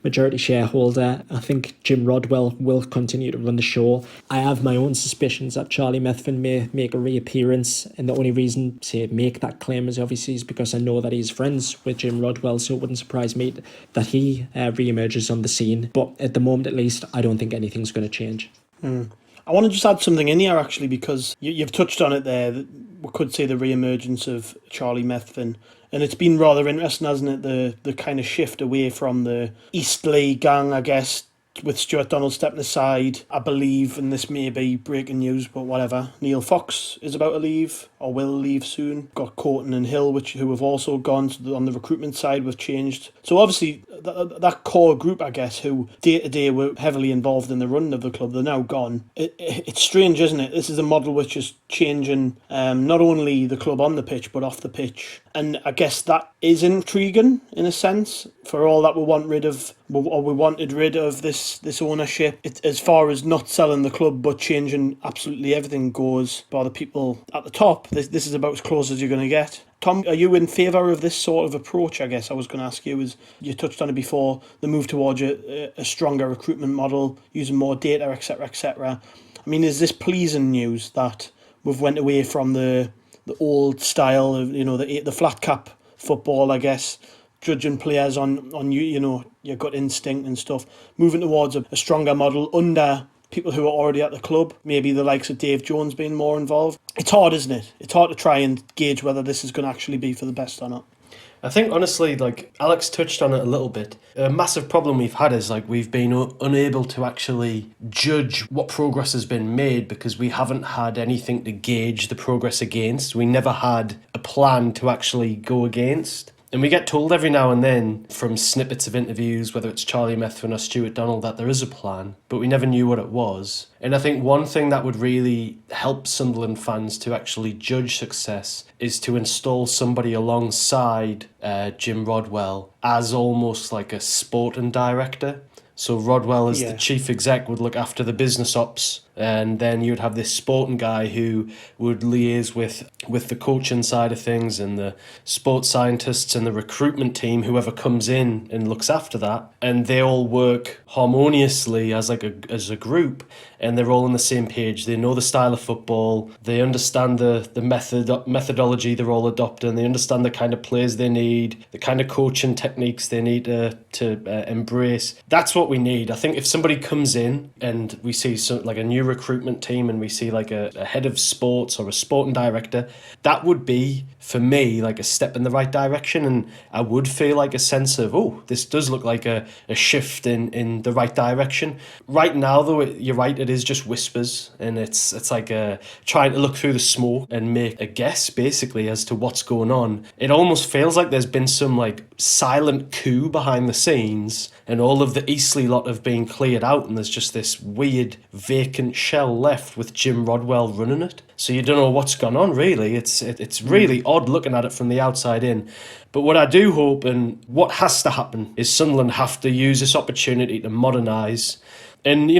majority shareholder. I think Jim Rodwell will continue to run the show. I have my own suspicions that Charlie Methven may make a reappearance, and the only reason to make that claim is obviously is because I know that he's friends with Jim Rodwell, so it wouldn't surprise me that he re-emerges on the scene. But at the moment at least, I don't think anything's going to change. I want to just add something in here actually, because you've touched on it there. We could say the re-emergence of Charlie Methven. And it's been rather interesting, hasn't it, the kind of shift away from the Eastleigh gang, I guess, with Stuart Donald stepping aside. I believe, and this may be breaking news, but whatever, Neil Fox is about to leave, or will leave soon. Got Courtney and Hill, who have also gone on the recruitment side, we've changed. So obviously, that core group, I guess, who day to day were heavily involved in the running of the club, they're now gone. It's strange, isn't it? This is a model which is changing not only the club on the pitch but off the pitch, and I guess that is intriguing in a sense. For all that we wanted rid of this ownership, as far as not selling the club but changing absolutely everything goes by the people at the top. This is about as close as you're going to get. Tom, are you in favour of this sort of approach? I guess I was going to ask you, as you touched on it before, the move towards a stronger recruitment model, using more data, etc., etc. I mean, is this pleasing news that we've went away from the old style of, the flat cap football, I guess, judging players on your gut instinct and stuff, moving towards a stronger model under people who are already at the club, maybe the likes of Dave Jones being more involved? It's hard, isn't it? It's hard to try and gauge whether this is going to actually be for the best or not. I think, honestly, like Alex touched on it a little bit, a massive problem we've had is we've been unable to actually judge what progress has been made because we haven't had anything to gauge the progress against. We never had a plan to actually go against. And we get told every now and then from snippets of interviews, whether it's Charlie Methven or Stuart Donald, that there is a plan, but we never knew what it was. And I think one thing that would really help Sunderland fans to actually judge success is to install somebody alongside Jim Rodwell as almost like a sporting director. So Rodwell as the chief exec would look after the business ops, and then you'd have this sporting guy who would liaise with the coaching side of things and the sports scientists and the recruitment team, whoever comes in and looks after that, and they all work harmoniously as a group, and they're all on the same page. They know the style of football, they understand the methodology they're all adopting, they understand the kind of players they need, the kind of coaching techniques they need to embrace. That's what we need. I think if somebody comes in and we see a new recruitment team and we see like a head of sports or a sporting director, that would be, for me, like a step in the right direction, and I would feel like a sense of, oh, this does look like a shift in the right direction. Right now, though, you're right, it is just whispers, and it's like trying to look through the smoke and make a guess, basically, as to what's going on. It almost feels like there's been some like silent coup behind the scenes, and all of the Eastleigh lot have been cleared out, and there's just this weird vacant shell left with Jim Rodwell running it. So you don't know what's gone on, really. It's really odd looking at it from the outside in. But what I do hope, and what has to happen, is Sunderland have to use this opportunity to modernise. And,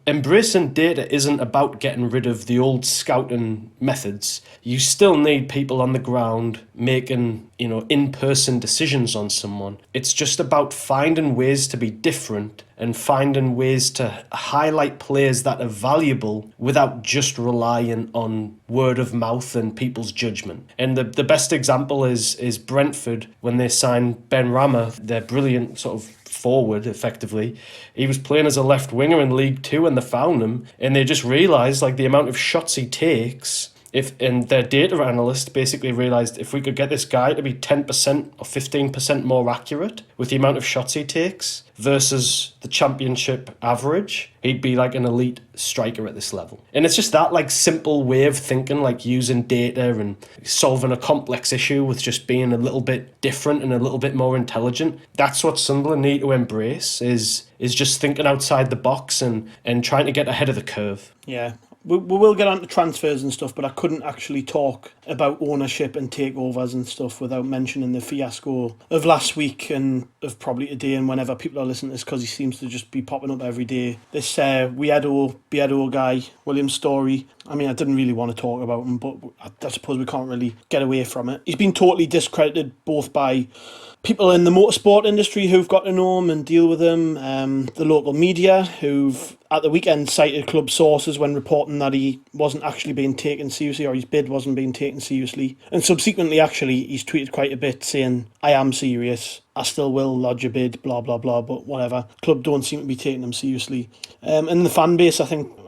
embracing data isn't about getting rid of the old scouting methods. You still need people on the ground making, in-person decisions on someone. It's just about finding ways to be different and finding ways to highlight players that are valuable without just relying on word of mouth and people's judgment. And the best example is Brentford, when they signed Ben Rama, their brilliant sort of forward, effectively. He was playing as a left winger in League Two when they found him, and they just realised the amount of shots he takes. And their data analyst basically realised if we could get this guy to be 10% or 15% more accurate with the amount of shots he takes versus the championship average, he'd be like an elite striker at this level. And it's just that simple way of thinking, using data and solving a complex issue with just being a little bit different and a little bit more intelligent. That's what Sunderland need to embrace, is just thinking outside the box and trying to get ahead of the curve. Yeah. We will get on to transfers and stuff, but I couldn't actually talk about ownership and takeovers and stuff without mentioning the fiasco of last week and of probably today and whenever people are listening to this, because he seems to just be popping up every day. This Beardo guy, William Story. I mean, I didn't really want to talk about him, but I suppose we can't really get away from it. He's been totally discredited both by people in the motorsport industry who've got to know him and deal with him, the local media who've at the weekend cited club sources when reporting that he wasn't actually being taken seriously, or his bid wasn't being taken seriously. And subsequently, actually, he's tweeted quite a bit saying, I am serious, I still will lodge a bid, blah, blah, blah, but whatever. Club don't seem to be taking him seriously. And the fan base,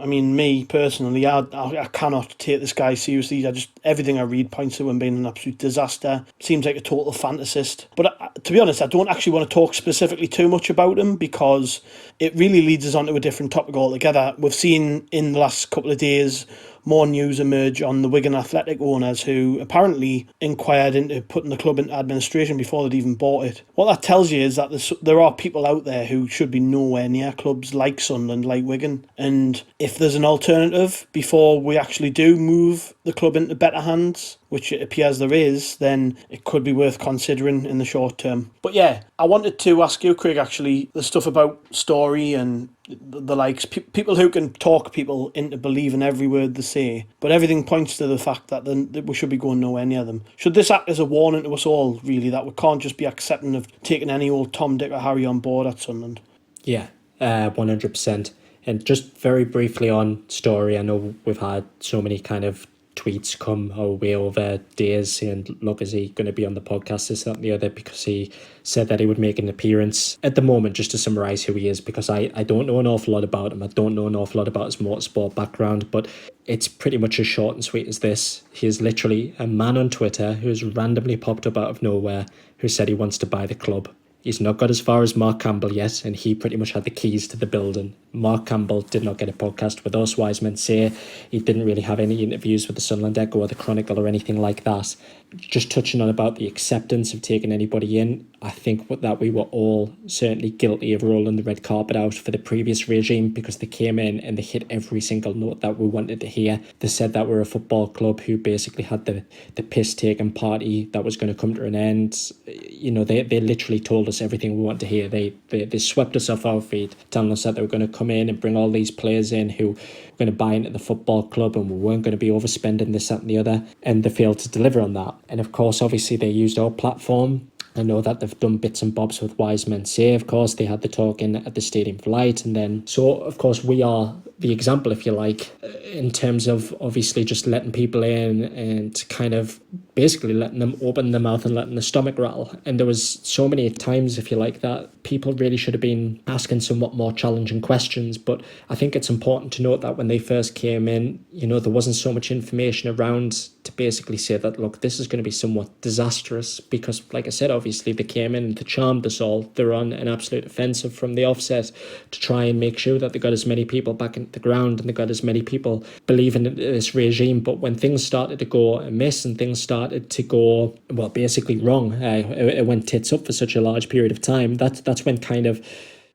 me personally, I cannot take this guy seriously. Everything I read points to him being an absolute disaster. Seems like a total fantasist. But to be honest, I don't actually want to talk specifically too much about him, because it really leads us on to a different topic altogether. We've seen in the last couple of days more news emerge on the Wigan Athletic owners who apparently inquired into putting the club into administration before they'd even bought it. what that tells you is that there are people out there who should be nowhere near clubs like Sunderland, like Wigan. And if there's an alternative before we actually do move the club into better hands, which it appears there is, then it could be worth considering in the short term. But yeah, I wanted to ask you, Craig, actually, the stuff about Story and the likes, people who can talk people into believing every word they say, but everything points to the fact that we should be going nowhere near them. Should this act as a warning to us all, really, that we can't just be accepting of taking any old Tom, Dick or Harry on board at Sunderland? Yeah, 100%. And just very briefly on Story, I know we've had so many kind of tweets come our way over days saying, look, is he going to be on the podcast, this, that and the other, because he said that he would make an appearance. At the moment, just to summarise who he is, because I don't know an awful lot about him. I don't know an awful lot about his motorsport background, but it's pretty much as short and sweet as this. He is literally a man on Twitter who's randomly popped up out of nowhere who said he wants to buy the club. He's not got as far as Mark Campbell yet, and he pretty much had the keys to the building. Mark Campbell did not get a podcast with us, Wiseman say. He didn't really have any interviews with the Sunderland Echo or the Chronicle or anything like that. Just touching on about the acceptance of taking anybody in, I think that we were all certainly guilty of rolling the red carpet out for the previous regime, because they came in and they hit every single note that we wanted to hear. They said that we're a football club who basically had the piss-taking party that was going to come to an end. You know, they literally told us everything we want to hear. They swept us off our feet, telling us that they were going to come in and bring all these players in who were going to buy into the football club and we weren't going to be overspending this, that and the other, and they failed to deliver on that. And of course, obviously, they used our platform. I know that they've done bits and bobs with Wiseman say. Of course, they had the talk in at the Stadium for Light, and then so of course we are the example, if you like, in terms of obviously just letting people in and kind of basically letting them open their mouth and letting the stomach rattle. And there was so many times, if you like, that people really should have been asking somewhat more challenging questions. But I think it's important to note that when they first came in, you know, there wasn't so much information around to basically say that, look, this is going to be somewhat disastrous, because like I said, obviously they came in and they charmed us all. They're on an absolute offensive from the offset to try and make sure that they got as many people back into the ground and they got as many people believing in this regime. But when things started to go amiss and things started to go, well, basically wrong, it went tits up for such a large period of time, that's when kind of,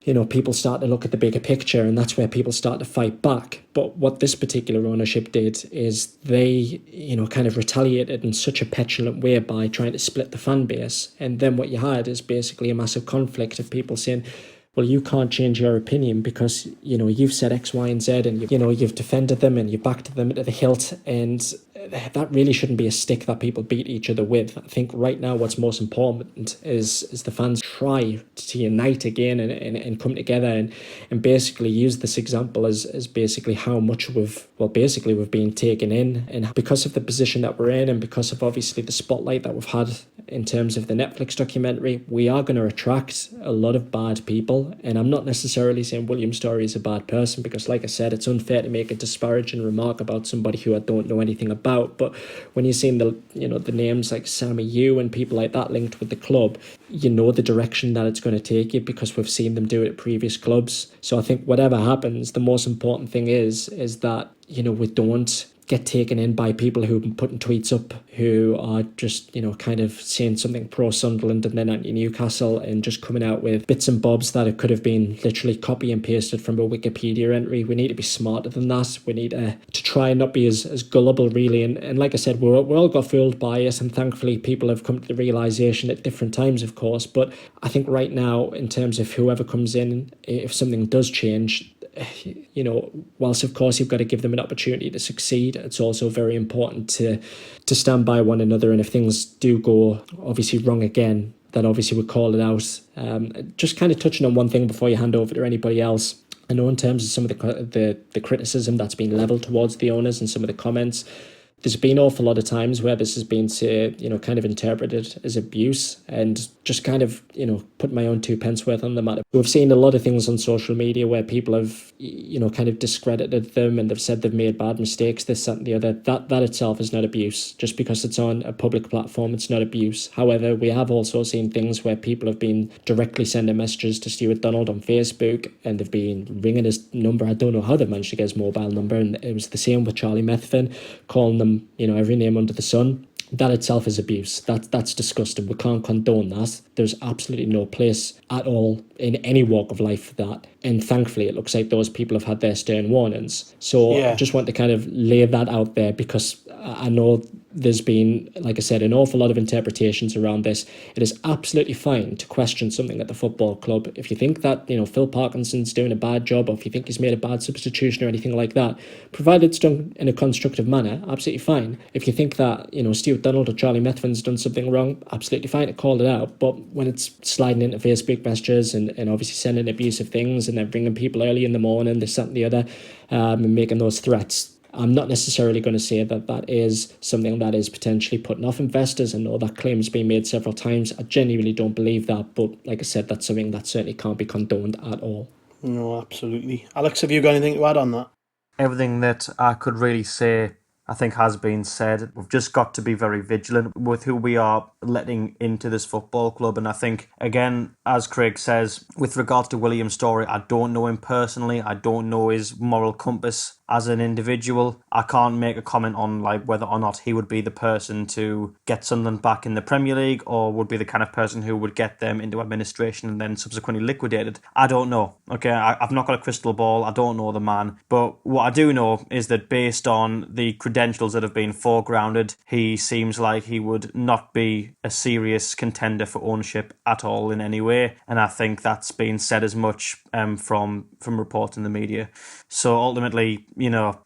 you know, people start to look at the bigger picture, and that's where people start to fight back. But what this particular ownership did is they, you know, kind of retaliated in such a petulant way by trying to split the fan base. And then what you had is basically a massive conflict of people saying, well, you can't change your opinion because, you know, you've said X, Y, and Z, and you've defended them and you backed them to the hilt, and that really shouldn't be a stick that people beat each other with. I think right now what's most important is the fans try to unite again and come together and basically use this example as basically how much we've been taken in, and because of the position that we're in and because of obviously the spotlight that we've had in terms of the Netflix documentary, we are going to attract a lot of bad people. And I'm not necessarily saying William Story is a bad person, because like I said, it's unfair to make a disparaging remark about somebody who I don't know anything about. But when you're seeing the names like Sammy Yu and people like that linked with the club, you know the direction that it's going to take you, because we've seen them do it at previous clubs. So I think whatever happens, the most important thing is that, you know, we don't get taken in by people who've been putting tweets up who are just, you know, kind of saying something pro Sunderland and then anti-Newcastle and just coming out with bits and bobs that it could have been literally copy and pasted from a Wikipedia entry. We need to be smarter than that. We need to try and not be as gullible, really. And like I said, we're all got fooled by it, and thankfully people have come to the realisation at different times, of course. But I think right now, in terms of whoever comes in, if something does change, you know, whilst of course you've got to give them an opportunity to succeed, it's also very important to stand by one another. And if things do go obviously wrong again, then obviously we call it out. Just kind of touching on one thing before you hand over to anybody else. I know in terms of some of the criticism that's been levelled towards the owners and some of the comments, there's been an awful lot of times where this has been, say, you know, kind of interpreted as abuse, and just kind of, you know, put my own 2 pence worth on the matter. We've seen a lot of things on social media where people have, you know, kind of discredited them and they've said they've made bad mistakes, this, that and the other. That itself is not abuse. Just because it's on a public platform, it's not abuse. However, we have also seen things where people have been directly sending messages to Stuart Donald on Facebook, and they've been ringing his number. I don't know how they managed to get his mobile number, and it was the same with Charlie Methven, calling them, you know, every name under the sun. that itself is abuse. That's disgusting. We can't condone that. There's absolutely no place at all in any walk of life for that. And thankfully, it looks like those people have had their stern warnings. So I just want to kind of lay that out there, because I know there's been, like I said, an awful lot of interpretations around this. It is absolutely fine to question something at the football club. If you think that, Phil Parkinson's doing a bad job, or if you think he's made a bad substitution or anything like that, provided it's done in a constructive manner, absolutely fine. If you think that, Stuart Donald or Charlie Methven's done something wrong, absolutely fine to call it out. But when it's sliding into Facebook messages and obviously sending abusive things and then bringing people early in the morning, this, that and the other, and making those threats, I'm not necessarily going to say that that is something that is potentially putting off investors. I know that claim's been made several times. I genuinely don't believe that. But like I said, that's something that certainly can't be condoned at all. No, absolutely. Alex, have you got anything to add on that? Everything that I could really say, I think, has been said. We've just got to be very vigilant with who we are letting into this football club. And I think, again, as Craig says, with regards to William's story, I don't know him personally. I don't know his moral compass as an individual. I can't make a comment on whether or not he would be the person to get Sunderland back in the Premier League, or would be the kind of person who would get them into administration and then subsequently liquidated. I don't know. Okay, I've not got a crystal ball. I don't know the man. But what I do know is that based on the credentials that have been foregrounded, he seems like he would not be a serious contender for ownership at all in any way. And I think that's been said as much from reports in the media. So ultimately,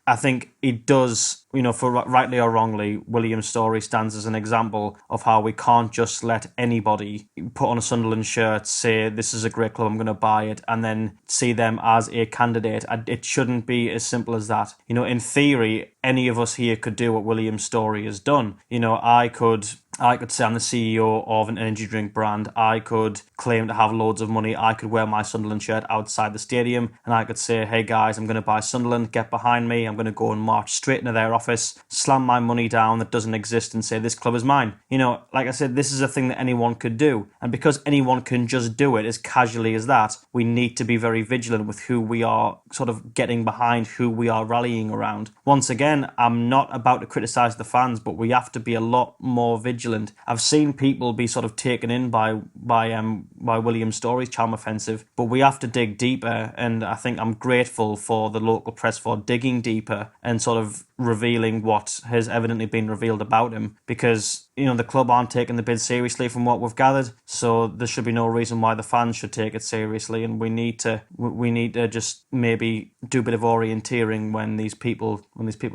I think it does, for rightly or wrongly, William's story stands as an example of how we can't just let anybody put on a Sunderland shirt, say, this is a great club, I'm going to buy it, and then see them as a candidate. It shouldn't be as simple as that. In theory, any of us here could do what William's story has done. I could say I'm the CEO of an energy drink brand. I could claim to have loads of money. I could wear my Sunderland shirt outside the stadium, and I could say, hey guys, I'm going to buy Sunderland, get behind me. I'm going to go and march straight into their office, slam my money down that doesn't exist and say, this club is mine. Like I said, this is a thing that anyone could do. And because anyone can just do it as casually as that, we need to be very vigilant with who we are sort of getting behind, who we are rallying around. Once again, I'm not about to criticise the fans, but we have to be a lot more vigilant. I've seen people be sort of taken in by William's story's charm offensive, but we have to dig deeper. And I think I'm grateful for the local press for digging deeper and sort of revealing what has evidently been revealed about him, because the club aren't taking the bid seriously from what we've gathered, so there should be no reason why the fans should take it seriously. And we need to just maybe do a bit of orienteering when these people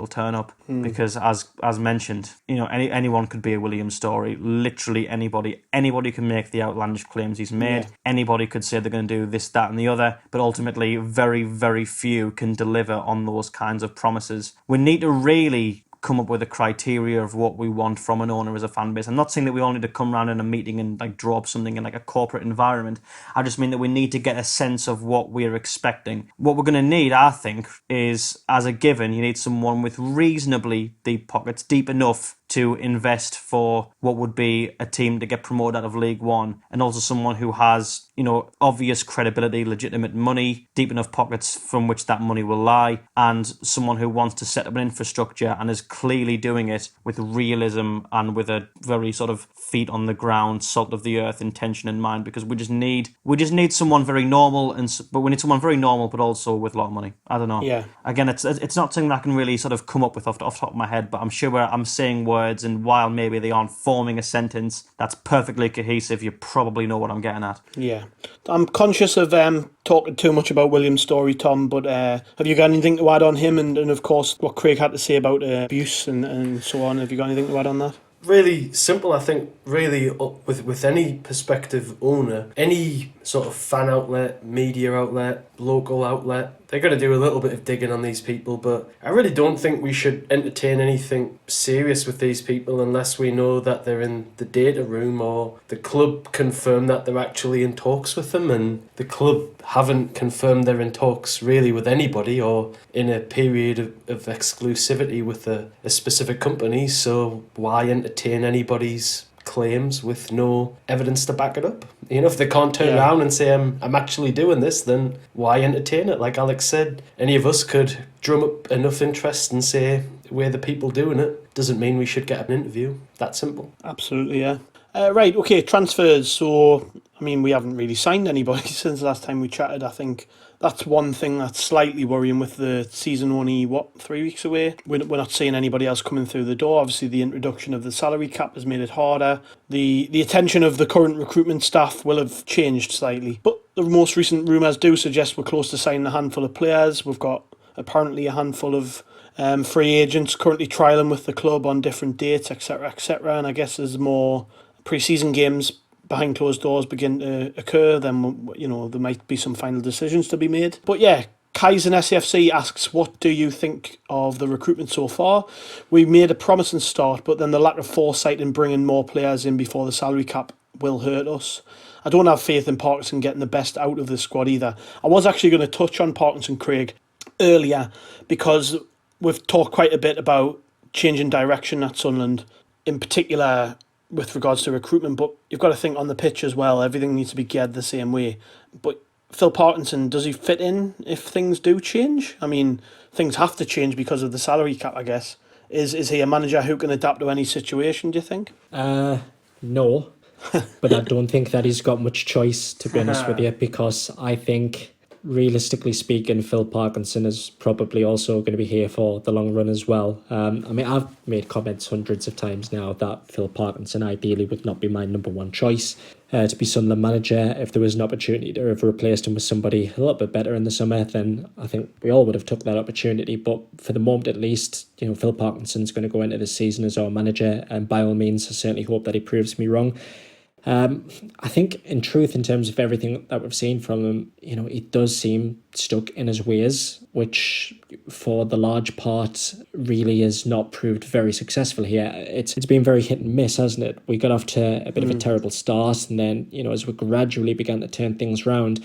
turn up, because as mentioned, anyone could be a Williams story. Literally anybody can make the outlandish claims he's made. Anybody could say they're going to do this, that and the other, but ultimately very, very few can deliver on those kinds of promises. We need to really come up with a criteria of what we want from an owner as a fan base. I'm not saying that we all need to come around in a meeting and draw up something in a corporate environment. I just mean that we need to get a sense of what we're expecting. What we're going to need, I think, is, as a given, you need someone with reasonably deep pockets, deep enough to invest for what would be a team to get promoted out of League One, and also someone who has, obvious credibility, legitimate money, deep enough pockets from which that money will lie, and someone who wants to set up an infrastructure and is clearly doing it with realism and with a very sort of feet on the ground, salt of the earth intention in mind, because we just need someone very normal, but we need someone very normal but also with a lot of money. I don't know. Yeah. Again, it's not something I can really sort of come up with off the top of my head, but I'm sure I'm saying words, and while maybe they aren't forming a sentence that's perfectly cohesive, you probably know what I'm getting at. Yeah. I'm conscious of talking too much about William's story, Tom, but have you got anything to add on him, and of course what Craig had to say about abuse and so on? Have you got anything to add on that? Really simple, I think. Really, with any prospective owner, any sort of fan outlet, media outlet, local outlet, they're going to do a little bit of digging on these people, but I really don't think we should entertain anything serious with these people unless we know that they're in the data room or the club confirm that they're actually in talks with them, and the club haven't confirmed they're in talks really with anybody or in a period of exclusivity with a specific company, so why entertain anybody's claims with no evidence to back it up? If they can't turn around and say, I'm actually doing this, then why entertain it? Like Alex said, any of us could drum up enough interest and say, we're the people doing it, doesn't mean we should get an interview. That simple. Absolutely, yeah. Right, okay, transfers. So, I mean, we haven't really signed anybody since the last time we chatted. I think that's one thing that's slightly worrying with the season only, 3 weeks away? We're not seeing anybody else coming through the door. Obviously, the introduction of the salary cap has made it harder. The attention of the current recruitment staff will have changed slightly. But the most recent rumours do suggest we're close to signing a handful of players. We've got apparently a handful of free agents currently trialling with the club on different dates, etc., etc. And I guess as more pre-season games behind closed doors begin to occur, then there might be some final decisions to be made. But yeah, Kaizen SAFC asks, what do you think of the recruitment so far? We made a promising start, but then the lack of foresight in bringing more players in before the salary cap will hurt us. I don't have faith in Parkinson getting the best out of the squad either. I was actually going to touch on Parkinson, Craig, earlier, because we've talked quite a bit about changing direction at Sunderland, in particular with regards to recruitment, but you've got to think on the pitch as well. Everything needs to be geared the same way. But Phil Parkinson, does he fit in if things do change? I mean, things have to change because of the salary cap, I guess. Is he a manager who can adapt to any situation, do you think? No, but I don't think that he's got much choice, to be honest with you, because I think, realistically speaking, Phil Parkinson is probably also going to be here for the long run as well. I mean, I've made comments hundreds of times now that Phil Parkinson ideally would not be my number one choice to be Sunderland manager. If there was an opportunity to have replaced him with somebody a little bit better in the summer, then I think we all would have took that opportunity. But for the moment, at least, Phil Parkinson's going to go into this season as our manager, and by all means, I certainly hope that he proves me wrong. I think, in truth, in terms of everything that we've seen from him, he does seem stuck in his ways, which for the large part really has not proved very successful here. It's been very hit and miss, hasn't it? We got off to a bit of a terrible start, and then, as we gradually began to turn things round,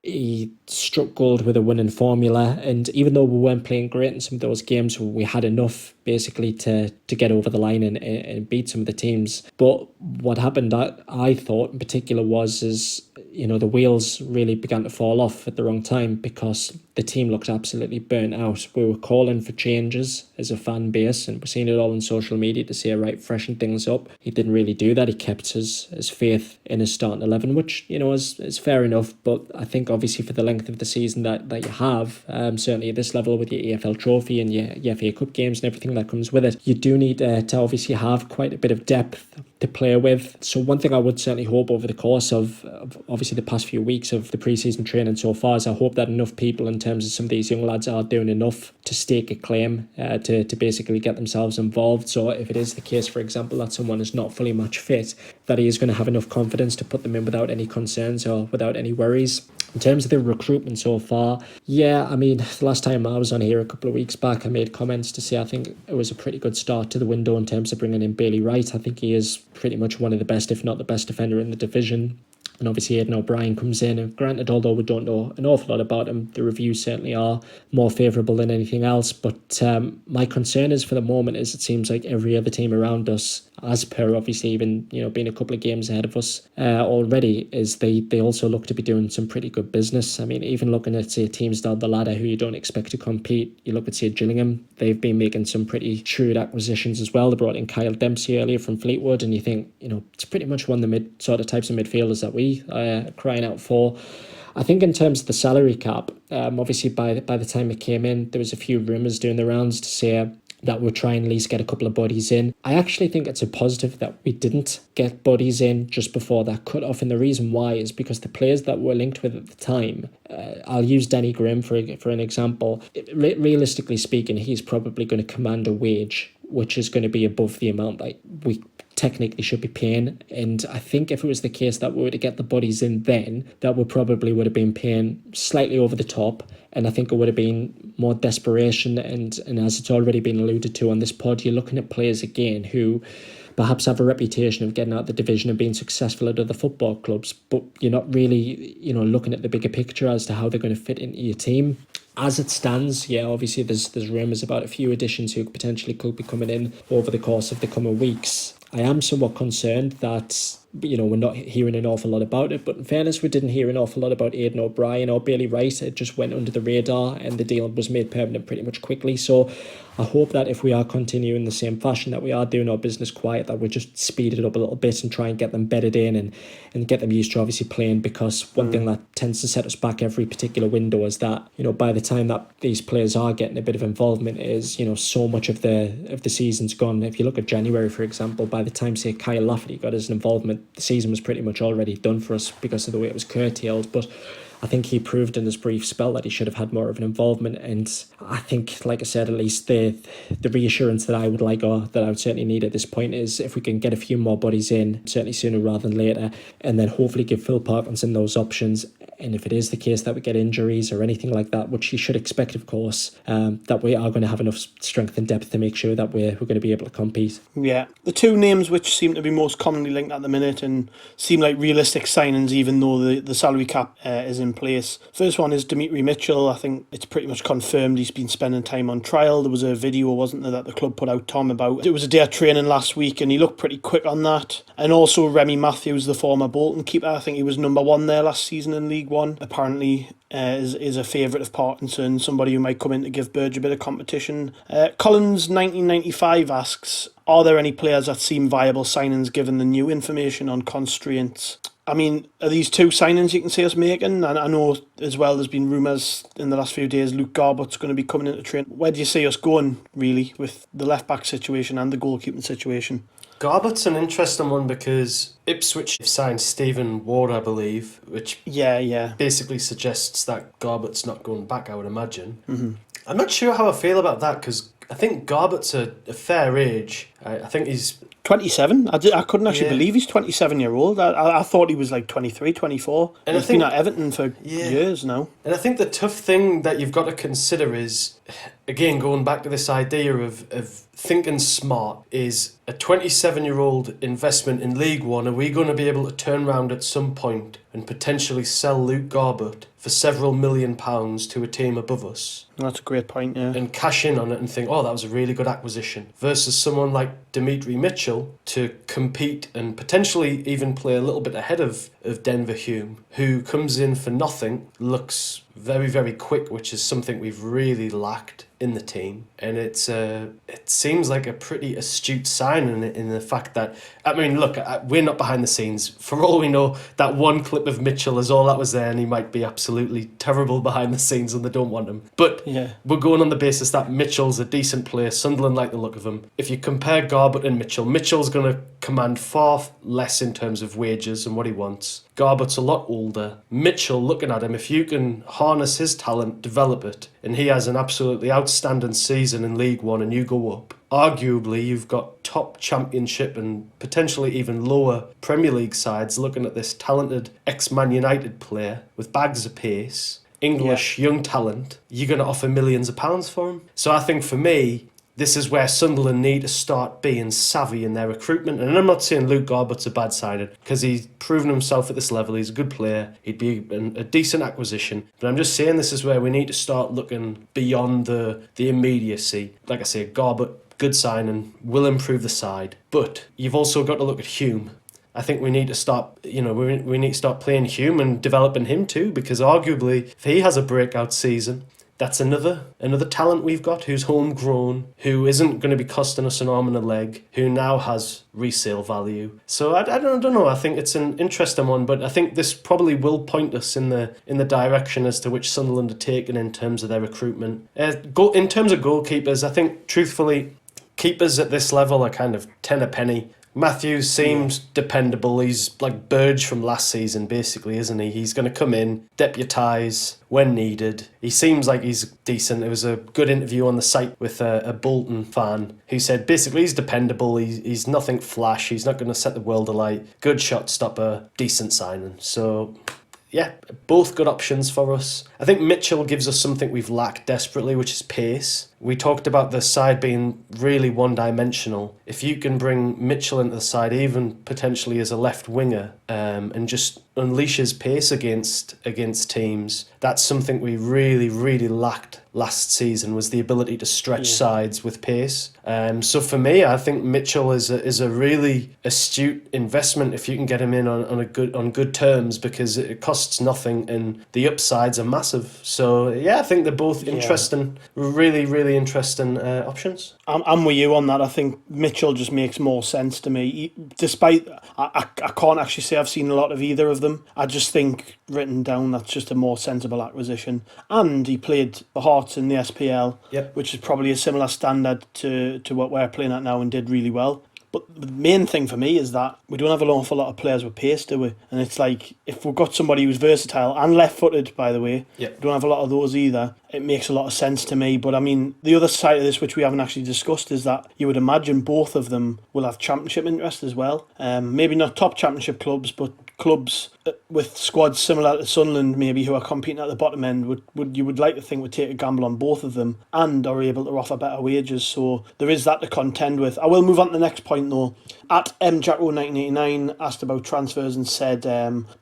he struck gold with a winning formula, and even though we weren't playing great in some of those games, we had enough basically to get over the line and beat some of the teams. But what happened, I thought in particular, was the wheels really began to fall off at the wrong time, because the team looked absolutely burnt out. We were calling for changes as a fan base, and we're seeing it all on social media to say, right, freshen things up. He didn't really do that. He kept his faith in his starting 11, which, is fair enough. But I think obviously for the length of the season that you have, certainly at this level with your EFL trophy and your FA Cup games and everything that comes with it, you do need to obviously have quite a bit of depth to play with. So one thing I would certainly hope over the course of obviously the past few weeks of the pre-season training so far is I hope that enough people, in terms of some of these young lads, are doing enough to stake a claim to basically get themselves involved. So if it is the case, for example, that someone is not fully match fit, that he is going to have enough confidence to put them in without any concerns or without any worries. In terms of the recruitment so far, yeah, I mean, the last time I was on here a couple of weeks back, I made comments to say I think it was a pretty good start to the window in terms of bringing in Bailey Wright. I think he is pretty much one of the best, if not the best defender in the division. And obviously Aidan O'Brien comes in, and granted, although we don't know an awful lot about him, the reviews certainly are more favourable than anything else. But my concern is, for the moment, is it seems like every other team around us, as per obviously even being a couple of games ahead of us already, is they also look to be doing some pretty good business. I mean, even looking at, say, teams down the ladder who you don't expect to compete, you look at, say, Gillingham, they've been making some pretty shrewd acquisitions as well. They brought in Kyle Dempsey earlier from Fleetwood, and you think, it's pretty much one of the types of midfielders that we are crying out for. I think in terms of the salary cap, obviously by the time it came in, there was a few rumours doing the rounds to say that we're trying at least get a couple of bodies in. I actually think it's a positive that we didn't get bodies in just before that cut-off, and the reason why is because the players that we're linked with at the time, I'll use Danny Graham for an example. Realistically speaking, he's probably going to command a wage which is going to be above the amount that we technically should be paying. And I think if it was the case that we were to get the bodies in then, that we probably would have been paying slightly over the top. And I think it would have been more desperation. And as it's already been alluded to on this pod, you're looking at players again who perhaps have a reputation of getting out of the division and being successful at other football clubs, but you're not really, looking at the bigger picture as to how they're going to fit into your team. As it stands, yeah, obviously there's rumours about a few additions who potentially could be coming in over the course of the coming weeks. I am somewhat concerned that we're not hearing an awful lot about it. But in fairness, we didn't hear an awful lot about Aidan O'Brien or Bailey Wright. It just went under the radar, and the deal was made permanent pretty much quickly. So I hope that if we are continuing the same fashion, that we are doing our business quiet, that we just speed it up a little bit and try and get them bedded in and get them used to obviously playing. Because one thing that tends to set us back every particular window is that, by the time that these players are getting a bit of involvement, is so much of the season's gone. If you look at January, for example, by the time, say, Kyle Lafferty got his involvement, the season was pretty much already done for us because of the way it was curtailed. But I think he proved in his brief spell that he should have had more of an involvement. And I think, like I said, at least the reassurance that I would like, or that I would certainly need at this point, is if we can get a few more bodies in, certainly sooner rather than later, and then hopefully give Phil Parkinson those options. And if it is the case that we get injuries or anything like that, which you should expect, of course, that we are going to have enough strength and depth to make sure that we're going to be able to compete. Yeah, the two names which seem to be most commonly linked at the minute and seem like realistic signings, even though the salary cap is in place. First one is Dimitri Mitchell. I think it's pretty much confirmed he's been spending time on trial. There was a video, wasn't there, that the club put out, Tom, about it was a day of training last week, and he looked pretty quick on that. And also Remy Matthews, the former Bolton keeper. I think he was number one there last season in League One. Apparently is a favourite of Parkinson, somebody who might come in to give Burge a bit of competition. Collins 1995 asks, are there any players that seem viable signings given the new information on constraints? I mean, are these two signings you can see us making? And I know as well there's been rumours in the last few days Luke Garbutt's going to be coming into train. Where do you see us going, really, with the left-back situation and the goalkeeping situation? Garbutt's an interesting one because Ipswich signed Stephen Ward, I believe, which basically suggests that Garbutt's not going back, I would imagine. Mm-hmm. I'm not sure how I feel about that because I think Garbutt's a fair age. I think he's 27. I couldn't actually believe he's 27-year-old. I thought he was like 23, 24. And he's been at Everton for years now. And I think the tough thing that you've got to consider is, again, going back to this idea of thinking smart, is a 27-year-old investment in League One. Are we going to be able to turn around at some point and potentially sell Luke Garbutt for several £1 million to a team above us? That's a great point, yeah. And cash in on it and think, oh, that was a really good acquisition. Versus someone like Dimitri Mitchell to compete and potentially even play a little bit ahead of Denver Hume, who comes in for nothing, looks very, very quick, which is something we've really lacked in the team. And it seems like a pretty astute sign in the fact that, I mean, look, we're not behind the scenes. For all we know, that one clip of Mitchell is all that was there, and he might be absolutely terrible behind the scenes and they don't want him. But we're going on the basis that Mitchell's a decent player. Sunderland like the look of him. If you compare Garbutt and Mitchell, Mitchell's going to command far less in terms of wages and what he wants. Garbutt's a lot older. Mitchell, looking at him, if you can harness his talent, develop it, and he has an absolutely outstanding season in League One and you go up, arguably you've got top Championship and potentially even lower Premier League sides looking at this talented ex-Man United player with bags of pace, English, young talent. You're going to offer millions of pounds for him. So I think for me, this is where Sunderland need to start being savvy in their recruitment. And I'm not saying Luke Garbutt's a bad signing, because he's proven himself at this level. He's a good player. He'd be a decent acquisition. But I'm just saying this is where we need to start looking beyond the immediacy. Like I say, Garbutt, good signing, will improve the side. But you've also got to look at Hume. I think we need to start, we need to start playing Hume and developing him too, because arguably, if he has a breakout season, that's another talent we've got who's homegrown, who isn't going to be costing us an arm and a leg, who now has resale value. So I don't know. I think it's an interesting one, but I think this probably will point us in the direction as to which Sunderland are taking in terms of their recruitment. In terms of goalkeepers, I think truthfully, keepers at this level are kind of 10 a penny. Matthews seems dependable. He's like Burge from last season, basically, isn't he? He's going to come in, deputise when needed. He seems like he's decent. There was a good interview on the site with a Bolton fan who said basically he's dependable. He's nothing flash. He's not going to set the world alight. Good shot stopper, decent signing. So yeah, both good options for us. I think Mitchell gives us something we've lacked desperately, which is pace. We talked about the side being really one-dimensional. If you can bring Mitchell into the side, even potentially as a left winger, and just unleash his pace against teams, that's something we really, really lacked last season, was the ability to stretch sides with pace. So for me, I think Mitchell is a really astute investment if you can get him in on good terms, because it costs nothing and the upsides are massive. So yeah, I think they're both interesting, really, really interesting options. I'm with you on that. I think Mitchell just makes more sense to me. Despite, I can't actually say I've seen a lot of either of them. I just think, written down, that's just a more sensible acquisition. And he played for Hearts in the SPL, which is probably a similar standard to what we're playing at now, and did really well. But the main thing for me is that we don't have an awful lot of players with pace, do we? And it's like, if we've got somebody who's versatile and left-footed, by the way, we don't have a lot of those either, it makes a lot of sense to me. But I mean, the other side of this, which we haven't actually discussed, is that you would imagine both of them will have championship interest as well. Maybe not top championship clubs, but clubs with squads similar to Sunderland, maybe, who are competing at the bottom end, would like to think would take a gamble on both of them and are able to offer better wages. So there is that to contend with. I will move on to the next point though. At mjacko1989 asked about transfers and said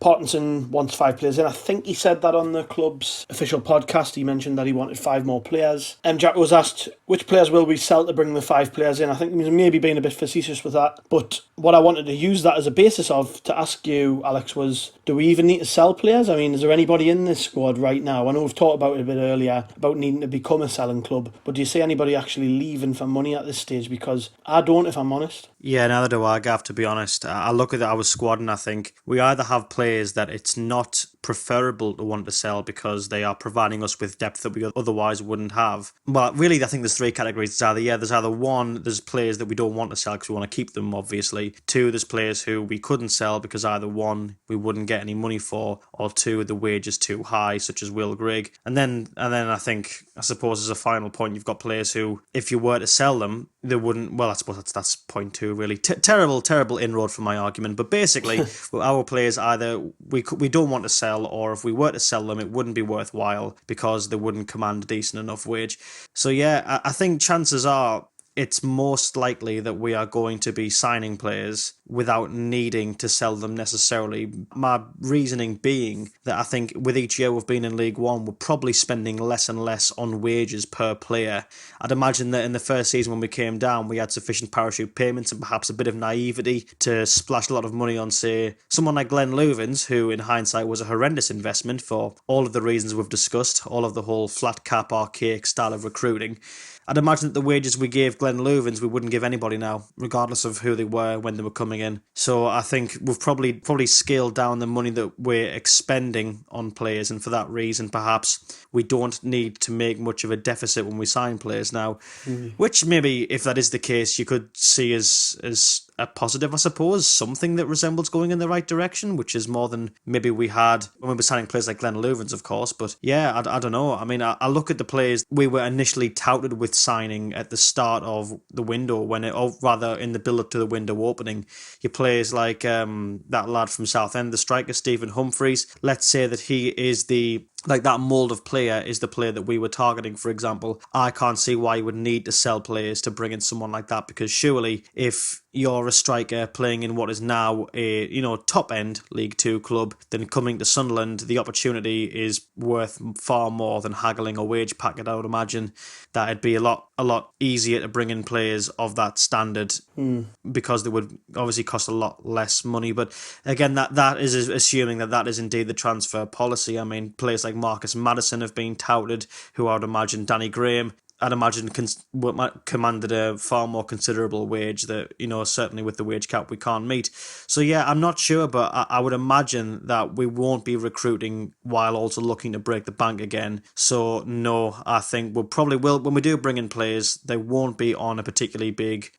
Parkinson wants 5 players in. I think he said that on the club's official podcast. He mentioned that he wanted 5 more players. Jacko was asked, which players will we sell to bring the 5 players in? I think he was maybe being a bit facetious with that. But what I wanted to use that as a basis of to ask you, Alex, was, do we even need to sell players? I mean, is there anybody in this squad right now? I know we've talked about it a bit earlier, about needing to become a selling club. But do you see anybody actually leaving for money at this stage? Because I don't, if I'm honest. Yeah, neither do I, Gav, to be honest. I look at our squad and I think we either have players that it's not preferable to want to sell because they are providing us with depth that we otherwise wouldn't have. Well, really, I think there's 3 categories. There's either one, there's players that we don't want to sell because we want to keep them, obviously. 2, there's players who we couldn't sell because either 1, we wouldn't get any money for, or 2, the wage is too high, such as Will Grigg. And then I suppose as a final point, you've got players who, if you were to sell them, they wouldn't. Well, I suppose that's point 2, really. Terrible inroad for my argument. But basically, our players, either we don't want to sell, or if we were to sell them, it wouldn't be worthwhile because they wouldn't command a decent enough wage. So yeah, I think chances are it's most likely that we are going to be signing players without needing to sell them necessarily. My reasoning being that I think with each year we've been in League One, we're probably spending less and less on wages per player. I'd imagine that in the first season when we came down, we had sufficient parachute payments and perhaps a bit of naivety to splash a lot of money on, say, someone like Glenn Loovens, who in hindsight was a horrendous investment for all of the reasons we've discussed, all of the whole flat cap archaic style of recruiting. I'd imagine that the wages we gave Glenn Loovens, we wouldn't give anybody now, regardless of who they were when they were coming in. So I think we've probably scaled down the money that we're expending on players, and for that reason, perhaps we don't need to make much of a deficit when we sign players now. Which maybe, if that is the case, you could see as a positive, I suppose, something that resembles going in the right direction, which is more than maybe we had when we were signing players like Glenn Loovens, of course. But yeah, I don't know. I mean, I look at the players we were initially touted with signing at the start of the window, or rather in the build-up to the window opening. Your players like that lad from Southend, the striker, Stephen Humphreys. Let's say that he is that mould of player is the player that we were targeting, for example. I can't see why you would need to sell players to bring in someone like that, because surely if you're a striker playing in what is now a top-end League 2 club, then coming to Sunderland, the opportunity is worth far more than haggling a wage packet. I would imagine that it'd be a lot easier to bring in players of that standard because they would obviously cost a lot less money. But again, that is assuming that is indeed the transfer policy. I mean, players like Marcus Maddison have been touted, who I would imagine Danny Graham, I'd imagine commanded a far more considerable wage that, certainly with the wage cap we can't meet. So yeah, I'm not sure, but I would imagine that we won't be recruiting while also looking to break the bank again. So no, I think we'll probably will, when we do bring in players, they won't be on a particularly big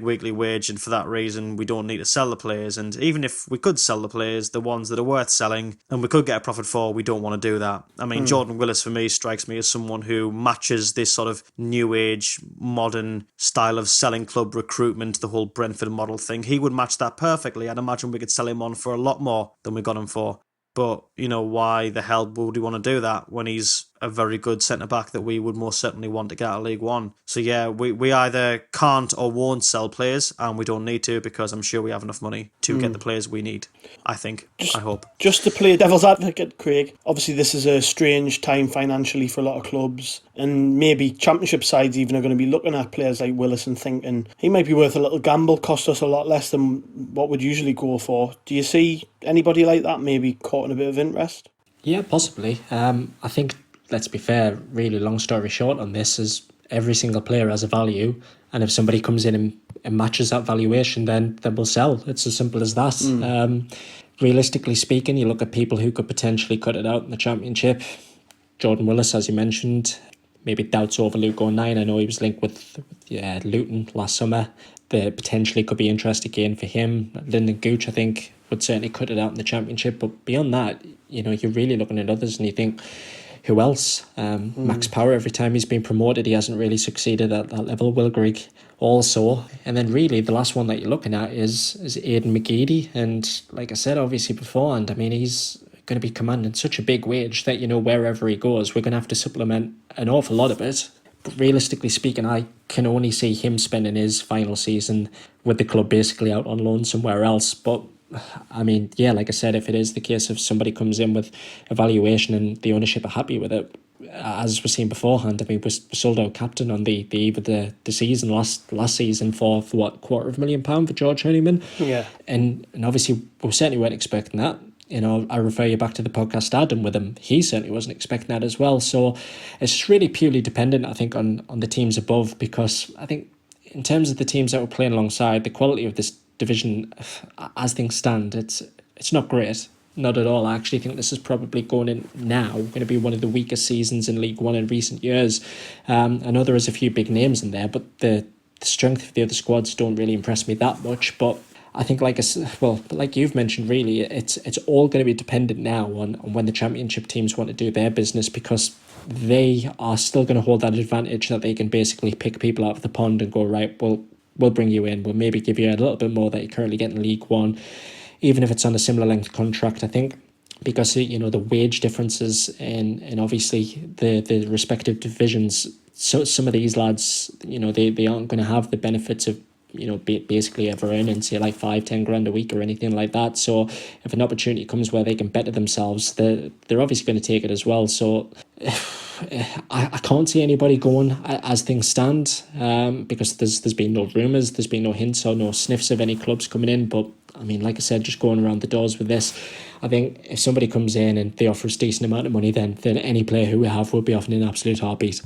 weekly wage, and for that reason we don't need to sell the players. And even if we could sell the players, the ones that are worth selling and we could get a profit for, we don't want to do that. I mean, Jordan Willis for me strikes me as someone who matches this sort of new age modern style of selling club recruitment, the whole Brentford model thing. He would match that perfectly. I'd imagine we could sell him on for a lot more than we got him for. But, why the hell would we want to do that when he's a very good centre-back that we would most certainly want to get out of League One. So yeah, we either can't or won't sell players, and we don't need to, because I'm sure we have enough money to get the players we need, I think. I hope. Just to play devil's advocate, Craig, obviously this is a strange time financially for a lot of clubs, and maybe championship sides even are going to be looking at players like Willis and thinking he might be worth a little gamble, cost us a lot less than what we'd usually go for. Do you see anybody like that maybe caught in a bit of interest? Yeah, possibly. I think, let's be fair, really long story short on this is every single player has a value, and if somebody comes in and matches that valuation, then we'll sell. It's as simple as that. Realistically speaking, you look at people who could potentially cut it out in the Championship. Jordan Willis, as you mentioned, maybe doubts over Luke O'Nien. I know he was linked with Luton last summer. There potentially could be interest again for him. Lyndon Gooch, I think, would certainly cut it out in the Championship. But beyond that, you're really looking at others and you think, who else? Max Power, every time he's been promoted, he hasn't really succeeded at that level. Will Grigg also. And then really the last one that you're looking at is Aidan McGeady. And like I said, obviously beforehand, I mean, he's going to be commanding such a big wage that, wherever he goes, we're going to have to supplement an awful lot of it. But realistically speaking, I can only see him spending his final season with the club basically out on loan somewhere else. But I mean, yeah, like I said, if it is the case of somebody comes in with a valuation and the ownership are happy with it, as we've seen beforehand, I mean, we sold our captain on the eve of the season last season for what, £250,000 for George Honeyman? Yeah. And obviously we certainly weren't expecting that. I refer you back to the podcast I done with him. He certainly wasn't expecting that as well. So it's just really purely dependent, I think, on the teams above, because I think in terms of the teams that we're playing alongside, the quality of this division, as things stand, it's not great. Not at all. I actually think this is probably going to be one of the weakest seasons in League One in recent years. I know there is a few big names in there, but the strength of the other squads don't really impress me that much. But I think, like you've mentioned, really, it's all going to be dependent now on when the Championship teams want to do their business, because they are still going to hold that advantage that they can basically pick people out of the pond and go, right, we'll bring you in. We'll maybe give you a little bit more that you currently get in League One, even if it's on a similar length contract, I think, because, the wage differences and obviously the respective divisions. So some of these lads, they aren't going to have the benefits of, basically ever earning, say, like 5-10 grand a week or anything like that. So if an opportunity comes where they can better themselves, they're obviously going to take it as well. So I can't see anybody going as things stand, because there's been no rumours, there's been no hints or no sniffs of any clubs coming in. But I mean, like I said, just going around the doors with this, I think if somebody comes in and they offer us a decent amount of money, then any player who we have will be off in an absolute heartbeat.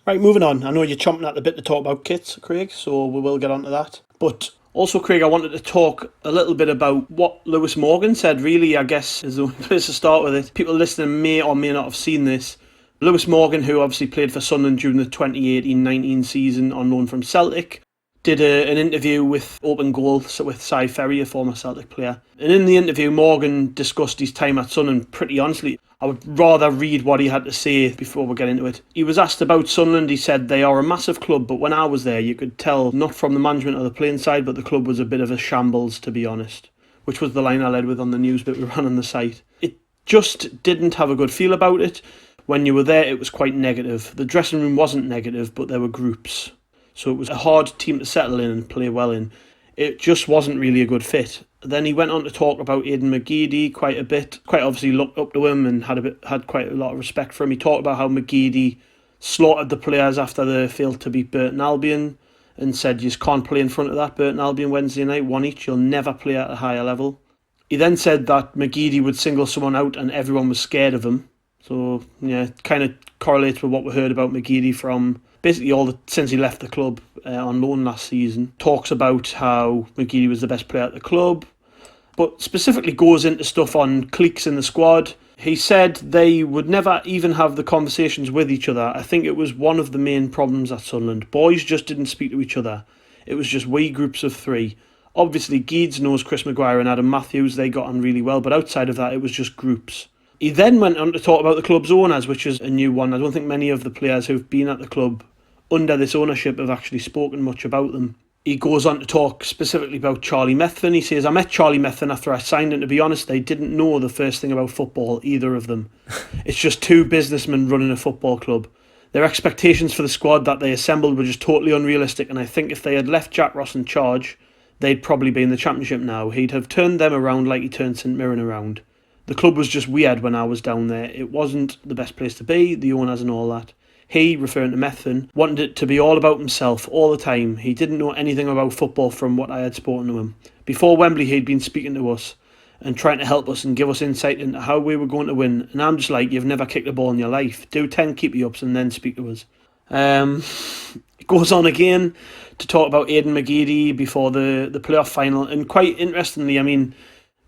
Right, moving on. I know you're chomping at the bit to talk about kits, Craig, so we will get onto that. But also, Craig, I wanted to talk a little bit about what Lewis Morgan said, really, I guess, is the only place to start with it. People listening may or may not have seen this. Lewis Morgan, who obviously played for Sunderland during the 2018-19 season on loan from Celtic, did an interview with Open Goal with Cy Ferry, a former Celtic player. And in the interview, Morgan discussed his time at Sunderland pretty honestly. I would rather read what he had to say before we get into it. He was asked about Sunderland. He said, "They are a massive club, but when I was there, you could tell, not from the management or the playing side, but the club was a bit of a shambles, to be honest." Which was the line I led with on the news bit we ran on the site. It just didn't have a good feel about it. When you were there, it was quite negative. The dressing room wasn't negative, but there were groups. So it was a hard team to settle in and play well in. It just wasn't really a good fit. Then he went on to talk about Aidan McGeady quite a bit. Quite obviously looked up to him and had quite a lot of respect for him. He talked about how McGeady slaughtered the players after they failed to beat Burton Albion and said, "You just can't play in front of that Burton Albion Wednesday night, one each. You'll never play at a higher level." He then said that McGeady would single someone out and everyone was scared of him. So, yeah, it kind of correlates with what we heard about McGeady from basically since he left the club on loan last season. Talks about how McGeady was the best player at the club, but specifically goes into stuff on cliques in the squad. He said they would never even have the conversations with each other. I think it was one of the main problems at Sunderland. Boys just didn't speak to each other. It was just wee groups of three. Obviously, Geeds knows Chris Maguire and Adam Matthews. They got on really well, but outside of that, it was just groups. He then went on to talk about the club's owners, which is a new one. I don't think many of the players who've been at the club under this ownership have actually spoken much about them. he goes on to talk specifically about Charlie Methven. He says, I met Charlie Methven after I signed, and to be honest, they didn't know the first thing about football, either of them. It's just two businessmen running a football club. Their expectations for the squad that they assembled were just totally unrealistic, and I think if they had left Jack Ross in charge, they'd probably be in the Championship now. He'd have turned them around like he turned St Mirren around. The club was just weird when I was down there. It wasn't the best place to be, the owners and all that. He, referring to Methven, wanted it to be all about himself all the time. He didn't know anything about football from what I had spoken to him. Before Wembley, he'd been speaking to us and trying to help us and give us insight into how we were going to win. And I'm just like, you've never kicked a ball in your life. Do 10 keepy-ups and then speak to us. It goes on again to talk about Aidan McGeady before the playoff final. And quite interestingly, I mean,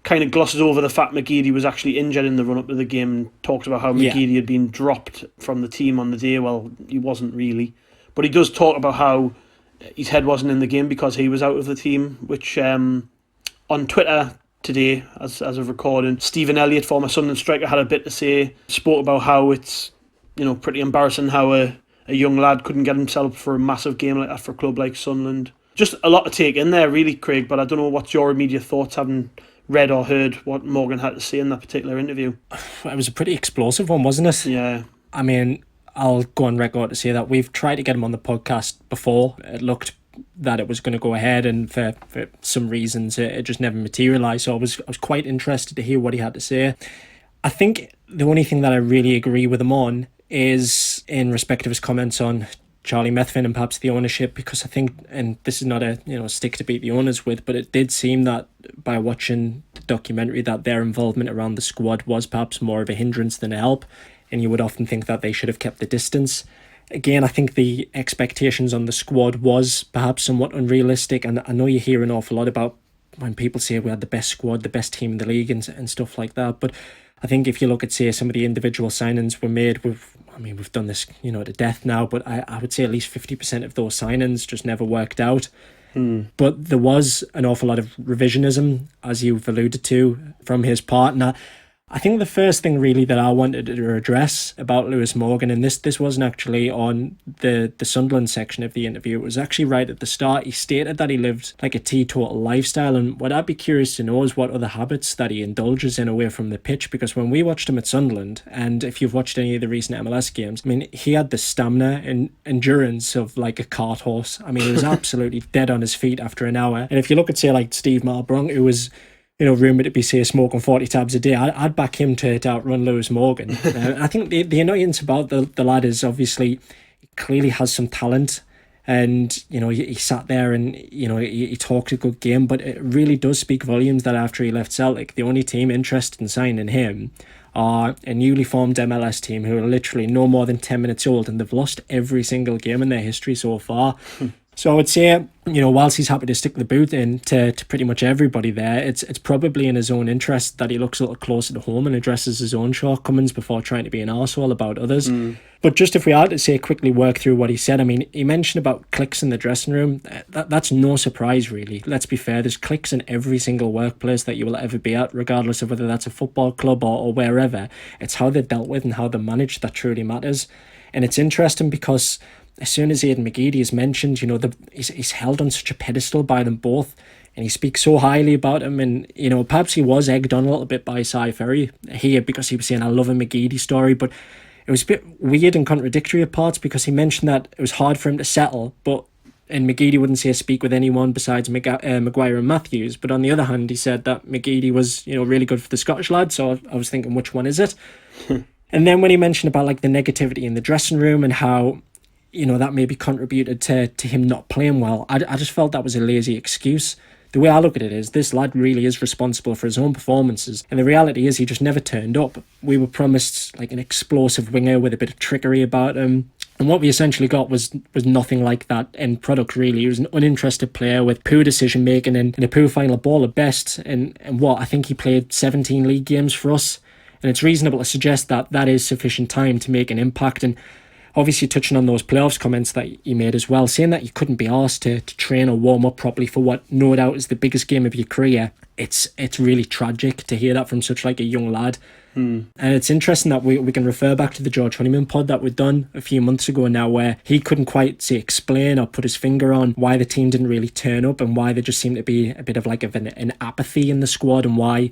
kind of glosses over the fact McGeady was actually injured in the run-up to the game and talks about how McGeady had been dropped from the team on the day. Well, he wasn't really. But he does talk about how his head wasn't in the game because he was out of the team, which on Twitter today, as of recording, Stephen Elliott, former Sunderland striker, had a bit to say, spoke about how it's, pretty embarrassing how a young lad couldn't get himself for a massive game like that for a club like Sunderland. Just a lot to take in there, really, Craig, but I don't know what's your immediate thoughts, having read or heard what Morgan had to say in that particular interview. It was a pretty explosive one, wasn't it? Yeah. I mean, I'll go on record to say that we've tried to get him on the podcast before. It looked that it was going to go ahead, and for some reasons it just never materialised. So I was quite interested to hear what he had to say. I think the only thing that I really agree with him on is in respect of his comments on Charlie Methven and perhaps the ownership, because I think, and this is not a stick to beat the owners with, but it did seem that by watching the documentary that their involvement around the squad was perhaps more of a hindrance than a help, and you would often think that they should have kept the distance. Again, I think the expectations on the squad was perhaps somewhat unrealistic, and I know you hear an awful lot about when people say we had the best squad, the best team in the league and stuff like that, but I think if you look at, say, some of the individual signings were made, we've done this, to death now, but I would say at least 50% of those signings just never worked out. But there was an awful lot of revisionism, as you've alluded to, from his part. And I think the first thing really that I wanted to address about Lewis Morgan, and this wasn't actually on the Sunderland section of the interview, it was actually right at the start. He stated that he lived like a teetotal lifestyle, and what I'd be curious to know is what other habits that he indulges in away from the pitch, because when we watched him at Sunderland, and if you've watched any of the recent MLS games, I mean, he had the stamina and endurance of like a cart horse. I mean, he was absolutely dead on his feet after an hour. And if you look at, say, like Steve Malbronk, who was rumoured to be, say, smoking 40 tabs a day, I'd back him to outrun Lewis Morgan. I think the annoyance about the lad is obviously he clearly has some talent, and he sat there and he talked a good game, but it really does speak volumes that after he left Celtic, the only team interested in signing him are a newly formed MLS team who are literally no more than 10 minutes old, and they've lost every single game in their history so far. So I would say, whilst he's happy to stick the boot in to pretty much everybody there, it's probably in his own interest that he looks a little closer to home and addresses his own shortcomings before trying to be an arsehole about others. But just if we are to say quickly work through what he said, I mean, he mentioned about cliques in the dressing room. That's no surprise, really. Let's be fair, there's cliques in every single workplace that you will ever be at, regardless of whether that's a football club or wherever. It's how they're dealt with and how they're managed that truly matters. And it's interesting because as soon as Aidan McGeady is mentioned, he's held on such a pedestal by them both, and he speaks so highly about him. And perhaps he was egged on a little bit by Cy Ferry here because he was saying, I love a McGeady story, but it was a bit weird and contradictory at parts because he mentioned that it was hard for him to settle, and McGeady wouldn't say speak with anyone besides Maguire and Matthews. But on the other hand, he said that McGeady was really good for the Scottish lad. So I was thinking, which one is it? And then when he mentioned about like the negativity in the dressing room and how that maybe contributed to him not playing well, I just felt that was a lazy excuse. The way I look at it is this lad really is responsible for his own performances, and the reality is he just never turned up. We were promised like an explosive winger with a bit of trickery about him, and what we essentially got was nothing like that end product, really. He was an uninterested player with poor decision making and a poor final ball at best, and I think he played 17 league games for us, and it's reasonable to suggest that is sufficient time to make an impact. And obviously touching on those playoffs comments that he made as well, saying that you couldn't be asked to train or warm up properly for what no doubt is the biggest game of your career. It's really tragic to hear that from such like a young lad. And it's interesting that we can refer back to the George Honeyman pod that we'd done a few months ago now, where he couldn't quite explain or put his finger on why the team didn't really turn up and why there just seemed to be a bit of like an apathy in the squad, and why,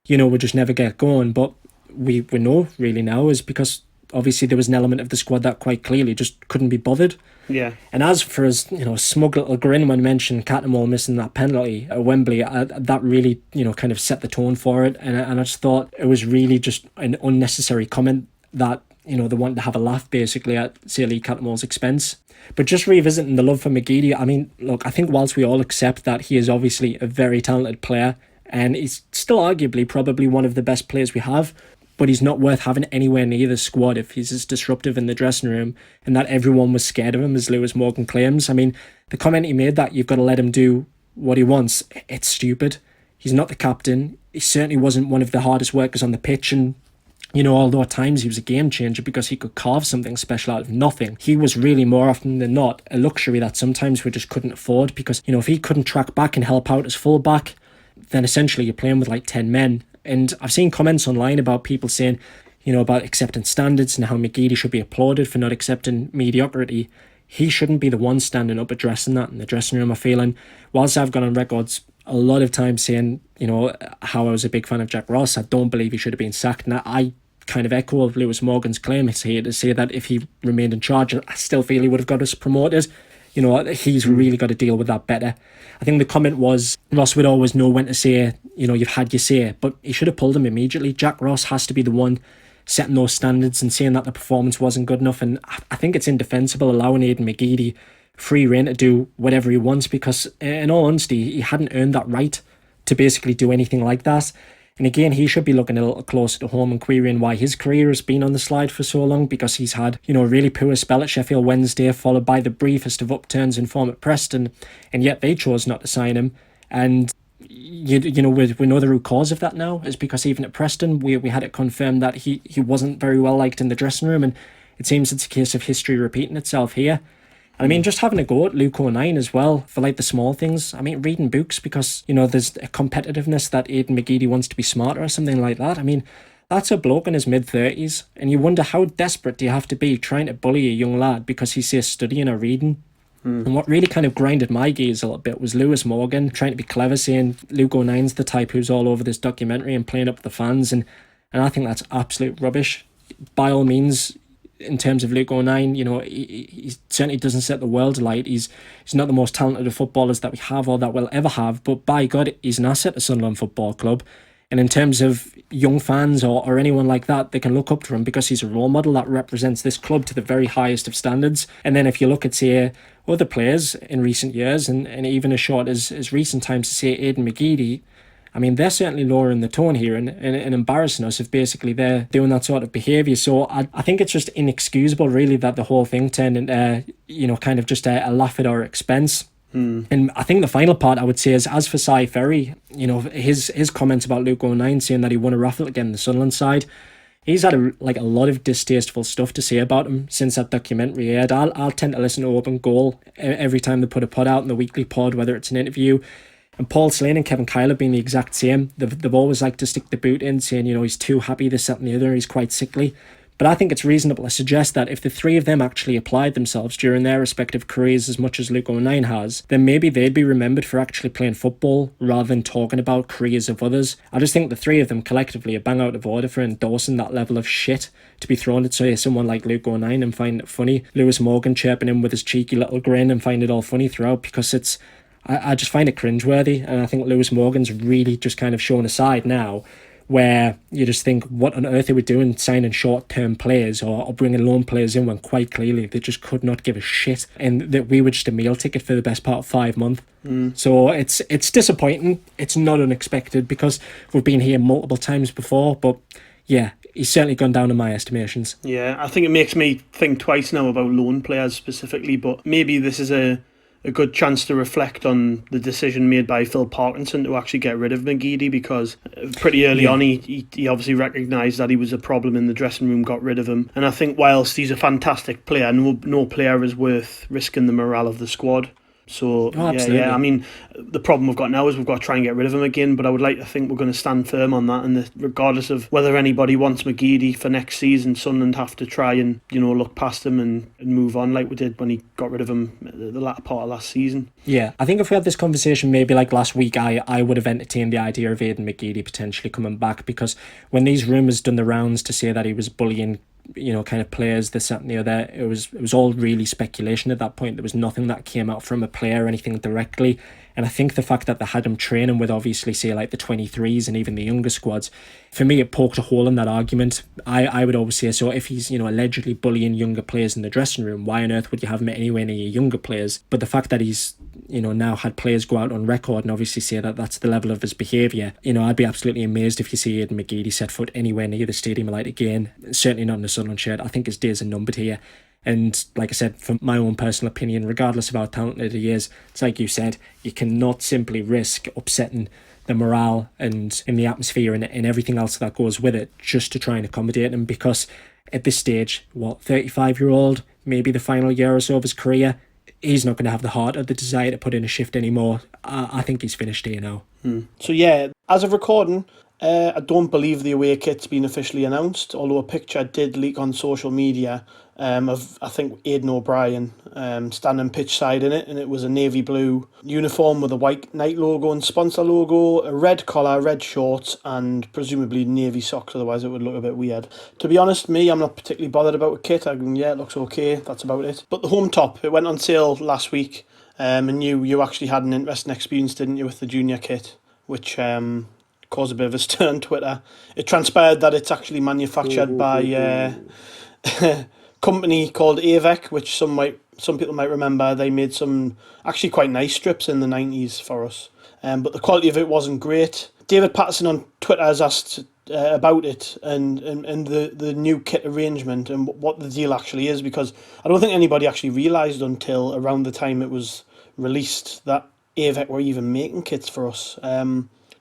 we just never get going. But we know really now is because obviously there was an element of the squad that quite clearly just couldn't be bothered. Yeah. And as for his, smug little grin when mentioned Cattermole missing that penalty at Wembley, that really, kind of set the tone for it. And I just thought it was really just an unnecessary comment that, they wanted to have a laugh basically at Lee Cattermole's expense. But just revisiting the love for McGeady, I mean, look, I think whilst we all accept that he is obviously a very talented player, and he's still arguably probably one of the best players we have, but he's not worth having anywhere near the squad if he's as disruptive in the dressing room and that everyone was scared of him, as Lewis Morgan claims. I mean, the comment he made that you've got to let him do what he wants, it's stupid. He's not the captain. He certainly wasn't one of the hardest workers on the pitch, and although at times he was a game changer because he could carve something special out of nothing, he was really more often than not a luxury that sometimes we just couldn't afford, because, if he couldn't track back and help out as full-back, then essentially you're playing with like 10 men. And I've seen comments online about people saying, about accepting standards and how McGeady should be applauded for not accepting mediocrity. He shouldn't be the one standing up addressing that in the dressing room, I feel. And whilst I've gone on records a lot of times saying, how I was a big fan of Jack Ross, I don't believe he should have been sacked. And I kind of echo of Lewis Morgan's claim here to say that if he remained in charge, I still feel he would have got us promoted. He's really got to deal with that better. I think the comment was, Ross would always know when to say, you've had your say, but he should have pulled him immediately. Jack Ross has to be the one setting those standards and saying that the performance wasn't good enough. And I think it's indefensible allowing Aidan McGeady free rein to do whatever he wants, because in all honesty, he hadn't earned that right to basically do anything like that. And again, he should be looking a little closer to home and querying why his career has been on the slide for so long, because he's had, a really poor spell at Sheffield Wednesday, followed by the briefest of upturns in form at Preston, and yet they chose not to sign him. And, we know the root cause of that now is because even at Preston, we had it confirmed that he wasn't very well liked in the dressing room, and it seems it's a case of history repeating itself here. I mean, just having a go at Luke O'Nien as well for like the small things. I mean, reading books because, there's a competitiveness that Aidan McGeady wants to be smarter or something like that. I mean, that's a bloke in his mid-30s, and you wonder how desperate do you have to be trying to bully a young lad because he says studying or reading. And what really kind of grinded my gears a little bit was Lewis Morgan trying to be clever, saying Luke O'Nien's the type who's all over this documentary and playing up the fans, and I think that's absolute rubbish. By all means, in terms of Luke O'Nien, he certainly doesn't set the world alight. He's not the most talented of footballers that we have or that we'll ever have, but by God, he's an asset to Sunderland Football Club. And in terms of young fans or anyone like that, they can look up to him because he's a role model that represents this club to the very highest of standards. And then if you look at, say, other players in recent years, and even as short as recent times, to say Aidan McGeady, I mean, they're certainly lowering the tone here and embarrassing us if basically they're doing that sort of behaviour. So I think it's just inexcusable, really, that the whole thing turned into, kind of just a laugh at our expense. And I think the final part I would say is, as for Cy Ferry, his comments about Luke O'Nien saying that he won a raffle again the Sunderland side, he's had a lot of distasteful stuff to say about him since that documentary aired. I'll tend to listen to Open Goal every time they put a pod out in the weekly pod, whether it's an interview. And Paul Slane and Kevin Kyle have been the exact same. They've always liked to stick the boot in, saying, he's too happy, this, that and the other, he's quite sickly. But I think it's reasonable to suggest that if the three of them actually applied themselves during their respective careers as much as Luke O'Nien has, then maybe they'd be remembered for actually playing football rather than talking about careers of others. I just think the three of them collectively are bang out of order for endorsing that level of shit to be thrown at, say, someone like Luke O'Nien and find it funny. Lewis Morgan chirping him with his cheeky little grin and find it all funny throughout, because I just find it cringeworthy. And I think Lewis Morgan's really just kind of shown aside now, where you just think, what on earth are we doing signing short-term players or bringing loan players in when quite clearly they just could not give a shit, and that we were just a meal ticket for the best part of 5 months. So it's disappointing. It's not unexpected because we've been here multiple times before, but yeah, he's certainly gone down in my estimations. Yeah, I think it makes me think twice now about loan players specifically, but maybe this is a a good chance to reflect on the decision made by Phil Parkinson to actually get rid of McGeady, because pretty early on he obviously recognised that he was a problem in the dressing room, got rid of him. And I think whilst he's a fantastic player, no player is worth risking the morale of the squad. So, I mean, the problem we've got now is we've got to try and get rid of him again, but I would like to think we're going to stand firm on that, and that regardless of whether anybody wants McGeady for next season, Sunderland have to try and, look past him and move on like we did when he got rid of him the latter part of last season. Yeah, I think if we had this conversation maybe like last week, I would have entertained the idea of Aidan McGeady potentially coming back, because when these rumours done the rounds to say that he was bullying kind of players, this, that and the other, it was all really speculation at that point. There was nothing that came out from a player or anything directly. And I think the fact that they had him training with obviously say like the 23s and even the younger squads, for me it poked a hole in that argument. I would always say, so if he's allegedly bullying younger players in the dressing room, why on earth would you have him anywhere near younger players? But the fact that he's now had players go out on record and obviously say that that's the level of his behaviour, I'd be absolutely amazed if you see Aidan McGeady set foot anywhere near the Stadium of Light again. Certainly not in the Sunderland shirt. I think his days are numbered here. And like I said, from my own personal opinion, regardless of how talented he is, it's like you said, you cannot simply risk upsetting the morale and in the atmosphere and everything else that goes with it just to try and accommodate him, because at this stage, 35-year-old, maybe the final year or so of his career, he's not going to have the heart or the desire to put in a shift anymore. I think he's finished here now. So yeah, as of recording, I don't believe the away kit's been officially announced, although a picture did leak on social media of, I think, Aidan O'Brien standing pitch side in it, and it was a navy blue uniform with a white Nike logo and sponsor logo, a red collar, red shorts, and presumably navy socks, otherwise it would look a bit weird. To be honest, I'm not particularly bothered about a kit. It looks okay, that's about it. But the home top, it went on sale last week, and you actually had an interesting experience, didn't you, with the junior kit, which caused a bit of a stir on Twitter. It transpired that it's actually manufactured by a company called Avec, which some people might remember. They made some actually quite nice strips in the 90s for us, but the quality of it wasn't great. David Patterson on Twitter has asked about it and the new kit arrangement and what the deal actually is, because I don't think anybody actually realised until around the time it was released that Avec were even making kits for us.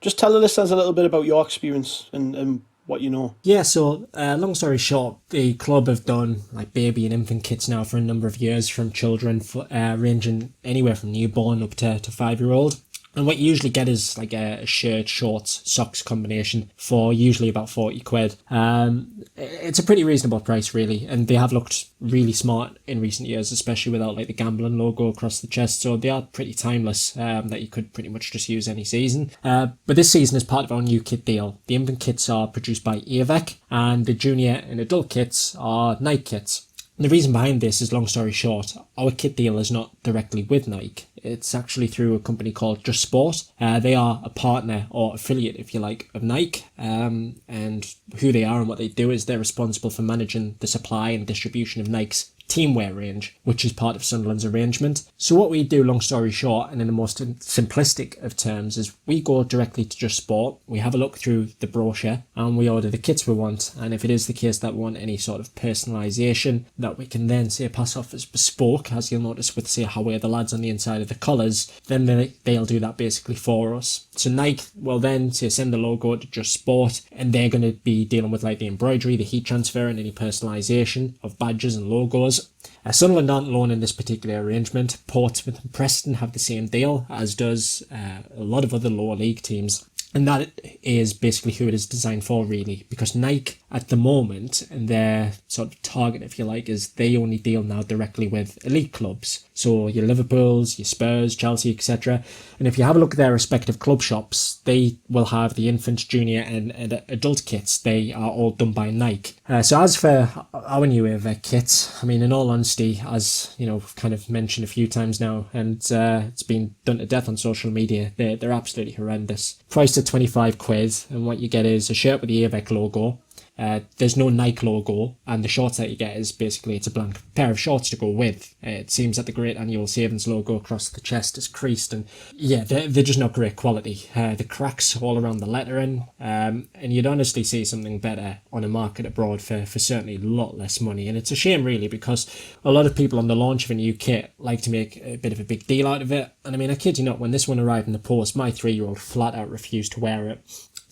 Just tell the listeners a little bit about your experience and what you know. Yeah, so long story short, the club have done like baby and infant kits now for a number of years, from children ranging anywhere from newborn up to 5-year-old. And what you usually get is like a shirt, shorts, socks combination for usually about 40 quid. It's a pretty reasonable price, really. And they have looked really smart in recent years, especially without like the gambling logo across the chest. So they are pretty timeless, that you could pretty much just use any season. But this season is part of our new kit deal. The infant kits are produced by Avec, and the junior and adult kits are Nike kits. And the reason behind this is, long story short, our kit deal is not directly with Nike. It's actually through a company called Just Sport. They are a partner or affiliate, if you like, of Nike. And who they are and what they do is they're responsible for managing the supply and distribution of Nike's teamwear range, which is part of Sunderland's arrangement. So what we do, long story short, and in the most simplistic of terms, is we go directly to Just Sport, we have a look through the brochure, and we order the kits we want. And if it is the case that we want any sort of personalisation that we can then, say, pass off as bespoke, as you'll notice with, say, how we're the lads on the inside of the colours, then they'll do that basically for us. So Nike will then, say, send the logo to Just Sport, and they're going to be dealing with like the embroidery, the heat transfer, and any personalisation of badges and logos. Sunderland aren't alone in this particular arrangement. Portsmouth and Preston have the same deal, as does a lot of other lower league teams. And that is basically who it is designed for, really, because Nike at the moment, and their sort of target, if you like, is they only deal now directly with elite clubs. So your Liverpools, your Spurs, Chelsea, etc. And if you have a look at their respective club shops, they will have the infant, junior and adult kits. They are all done by Nike. So as for our new Avec kits, I mean, in all honesty, as you know, I've kind of mentioned a few times now, and it's been done to death on social media, they're absolutely horrendous. Priced at 25 quid, and what you get is a shirt with the Avec logo, There's no Nike logo, and the shorts that you get is basically it's a blank pair of shorts to go with. It seems that the Great Annual Savings logo across the chest is creased, and yeah, they're just not great quality. The cracks all around the lettering, and you'd honestly see something better on a market abroad for certainly a lot less money. And it's a shame really, because a lot of people on the launch of a new kit like to make a bit of a big deal out of it. And I mean, I kid you not, when this one arrived in the post, my 3-year-old flat out refused to wear it.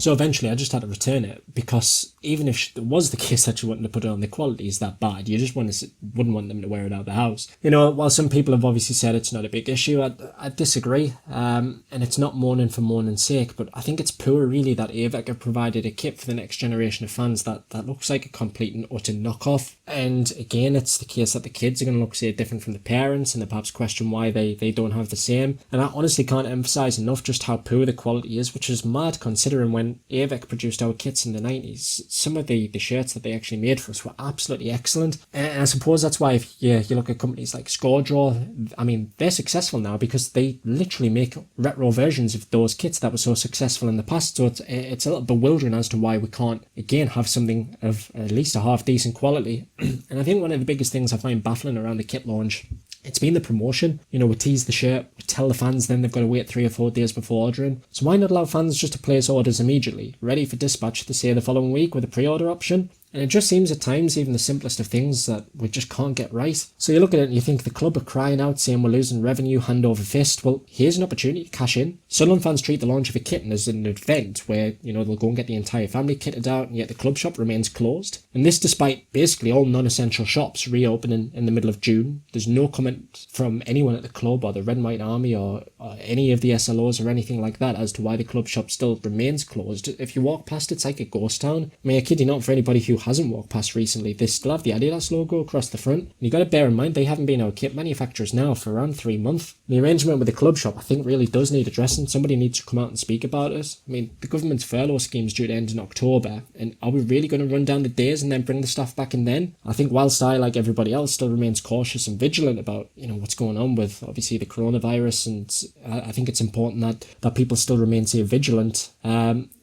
So eventually I just had to return it, because even if it was the case that you wanted to put it on, the quality is that bad. You just wouldn't want them to wear it out of the house. You know, while some people have obviously said it's not a big issue, I disagree. And it's not mourning for mourning's sake, but I think it's poor really that AVEC have provided a kit for the next generation of fans that looks like a complete and utter knockoff. And again, it's the case that the kids are going to look, say, different from the parents, and they perhaps question why they don't have the same. And I honestly can't emphasise enough just how poor the quality is, which is mad considering when AVEC produced our kits in the 90s, some of the shirts that they actually made for us were absolutely excellent. And I suppose that's why if you look at companies like ScoreDraw, I mean, they're successful now because they literally make retro versions of those kits that were so successful in the past. So it's a little bewildering as to why we can't, again, have something of at least a half decent quality. And I think one of the biggest things I find baffling around the kit launch, it's been the promotion. You know, we tease the shirt, we tell the fans then they've got to wait 3 or 4 days before ordering. So why not allow fans just to place orders immediately, ready for dispatch to say the following week with a pre-order option? And it just seems at times even the simplest of things that we just can't get right. So you look at it and you think the club are crying out saying we're losing revenue hand over fist. Well, here's an opportunity to cash in. Sunderland fans treat the launch of a kit as an event where, you know, they'll go and get the entire family kitted out, and yet the club shop remains closed. And this despite basically all non-essential shops reopening in the middle of June. There's no comment from anyone at the club or the Red and White Army or any of the SLOs or anything like that as to why the club shop still remains closed. If you walk past, it's like a ghost town. I mean, I kid you not, for anybody who hasn't walked past recently, they still have the Adidas logo across the front. And you got to bear in mind they haven't been our kit manufacturers now for around 3 months. The arrangement with the club shop I think really does need addressing. Somebody needs to come out and speak about it. I mean, the government's furlough scheme is due to end in October, and are we really going to run down the days and then bring the staff back in then? I think whilst I, like everybody else, still remains cautious and vigilant about, you know, what's going on with obviously the coronavirus, and I think it's important that people still remain, say, vigilant.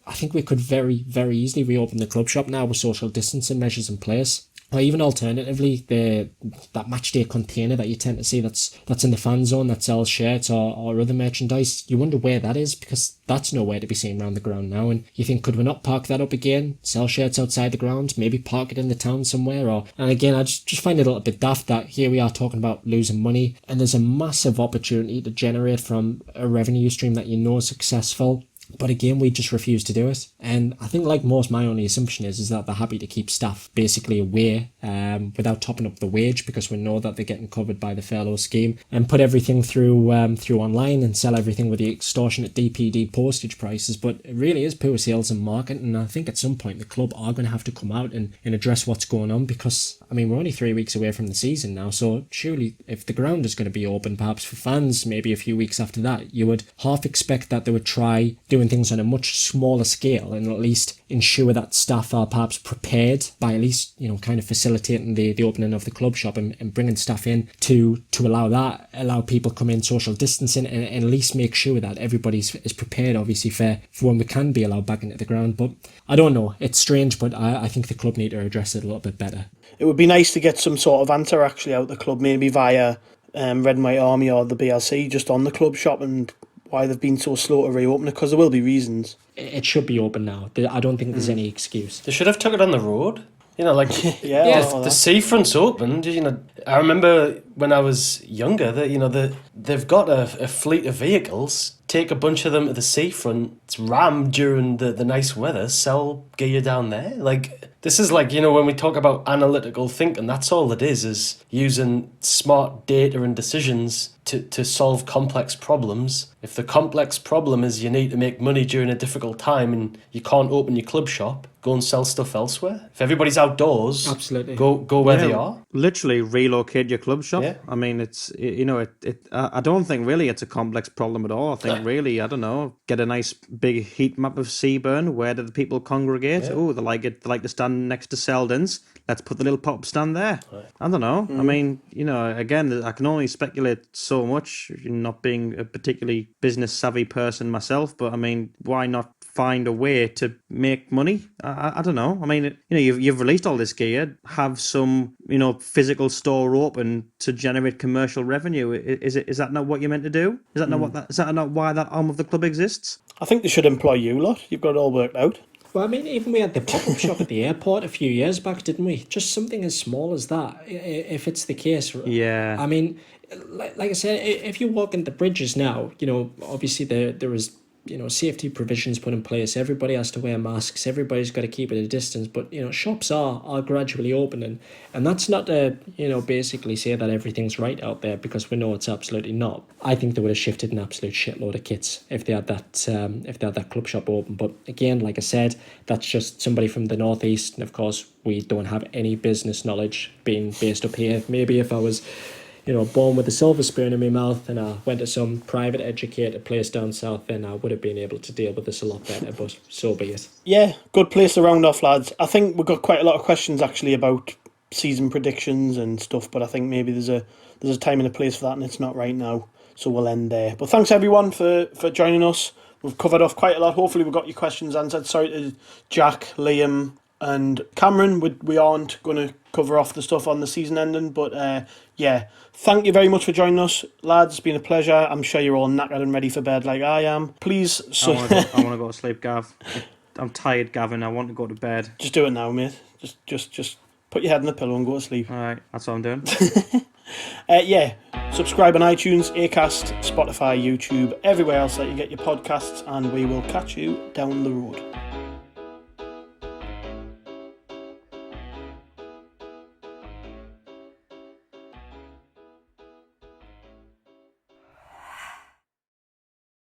I think we could very, very easily reopen the club shop now with social distancing measures in place. Or even alternatively, that match day container that you tend to see that's in the fan zone that sells shirts or other merchandise, you wonder where that is, because that's nowhere to be seen around the ground now. And you think, could we not park that up again, sell shirts outside the ground, maybe park it in the town somewhere? And again, I just find it a little bit daft that here we are talking about losing money, and there's a massive opportunity to generate from a revenue stream that you know is successful. But again, we just refuse to do it. And I think, like most, my only assumption is that they're happy to keep staff basically away without topping up the wage, because we know that they're getting covered by the furlough scheme, and put everything through online and sell everything with the extortionate DPD postage prices. But it really is poor sales and marketing. And I think at some point the club are going to have to come out and address what's going on, because, I mean, we're only 3 weeks away from the season now. So surely if the ground is going to be open, perhaps for fans, maybe a few weeks after that, you would half expect that they would try doing things on a much smaller scale and at least ensure that staff are perhaps prepared by at least, you know, kind of facilitating the opening of the club shop and bringing staff in to allow people come in social distancing, and at least make sure that everybody's is prepared obviously for when we can be allowed back into the ground. But I don't know, it's strange, but I think the club need to address it a little bit better. It would be nice to get some sort of answer actually out the club, maybe via Red and White Army or the BLC, just on the club shop and why they've been so slow to reopen it, because there will be reasons. It should be open now. I don't think there's any excuse. They should have took it on the road. You know, like yeah, the seafront's opened. You know, I remember when I was younger that they've got a fleet of vehicles. Take a bunch of them to the seafront, ram during the nice weather, sell gear down there. Like, this is like, you know, when we talk about analytical thinking, that's all it is using smart data and decisions to solve complex problems. If the complex problem is you need to make money during a difficult time and you can't open your club shop, go and sell stuff elsewhere. If everybody's outdoors, absolutely, go where they are. Literally relocate your club shop. Yeah. I mean, it's, you know, I don't think really it's a complex problem at all. I think really, I don't know, get a nice big heat map of Seaburn. Where do the people congregate? Yeah. Oh, they like to stand next to Seldon's. Let's put the little pop stand there. Right. I don't know. I mean, you know, again, I can only speculate so much, not being a particularly business savvy person myself, but I mean, why not find a way to make money. I don't know. I mean, you've released all this gear. Have some, physical store open to generate commercial revenue. Is that not what you're meant to do? Is that not why that arm of the club exists? I think they should employ you lot. You've got it all worked out. Well, I mean, even we had the pop-up shop at the airport a few years back, didn't we? Just something as small as that, if it's the case. Yeah. I mean, like I said, if you walk into Bridges now, obviously there is, safety provisions put in place. Everybody has to wear masks. Everybody's got to keep it at a distance. But, shops are gradually opening. And that's not to, basically say that everything's right out there, because we know it's absolutely not. I think they would have shifted an absolute shitload of kits if they had that club shop open. But again, like I said, that's just somebody from the northeast. And of course, we don't have any business knowledge being based up here. Maybe if I was born with a silver spoon in my mouth and I went to some private educated place down south, then I would have been able to deal with this a lot better, but so be it. Yeah, good place to round off, lads. I think we've got quite a lot of questions actually about season predictions and stuff, but I think maybe there's a time and a place for that, and it's not right now, so we'll end there. But thanks everyone for joining us. We've covered off quite a lot. Hopefully we got your questions answered. Sorry to Jack, Liam and Cameron, we aren't going to cover off the stuff on the season ending, but yeah, thank you very much for joining us, lads. It's been a pleasure. I'm sure you're all knackered and ready for bed like I am. Please, I want to go to sleep, Gav. I'm tired, Gavin. I want to go to bed. Just do it now, mate. Just put your head in the pillow and go to sleep. All right, that's what I'm doing. Yeah, subscribe on iTunes, Acast, Spotify, YouTube, everywhere else that you get your podcasts, and we will catch you down the road.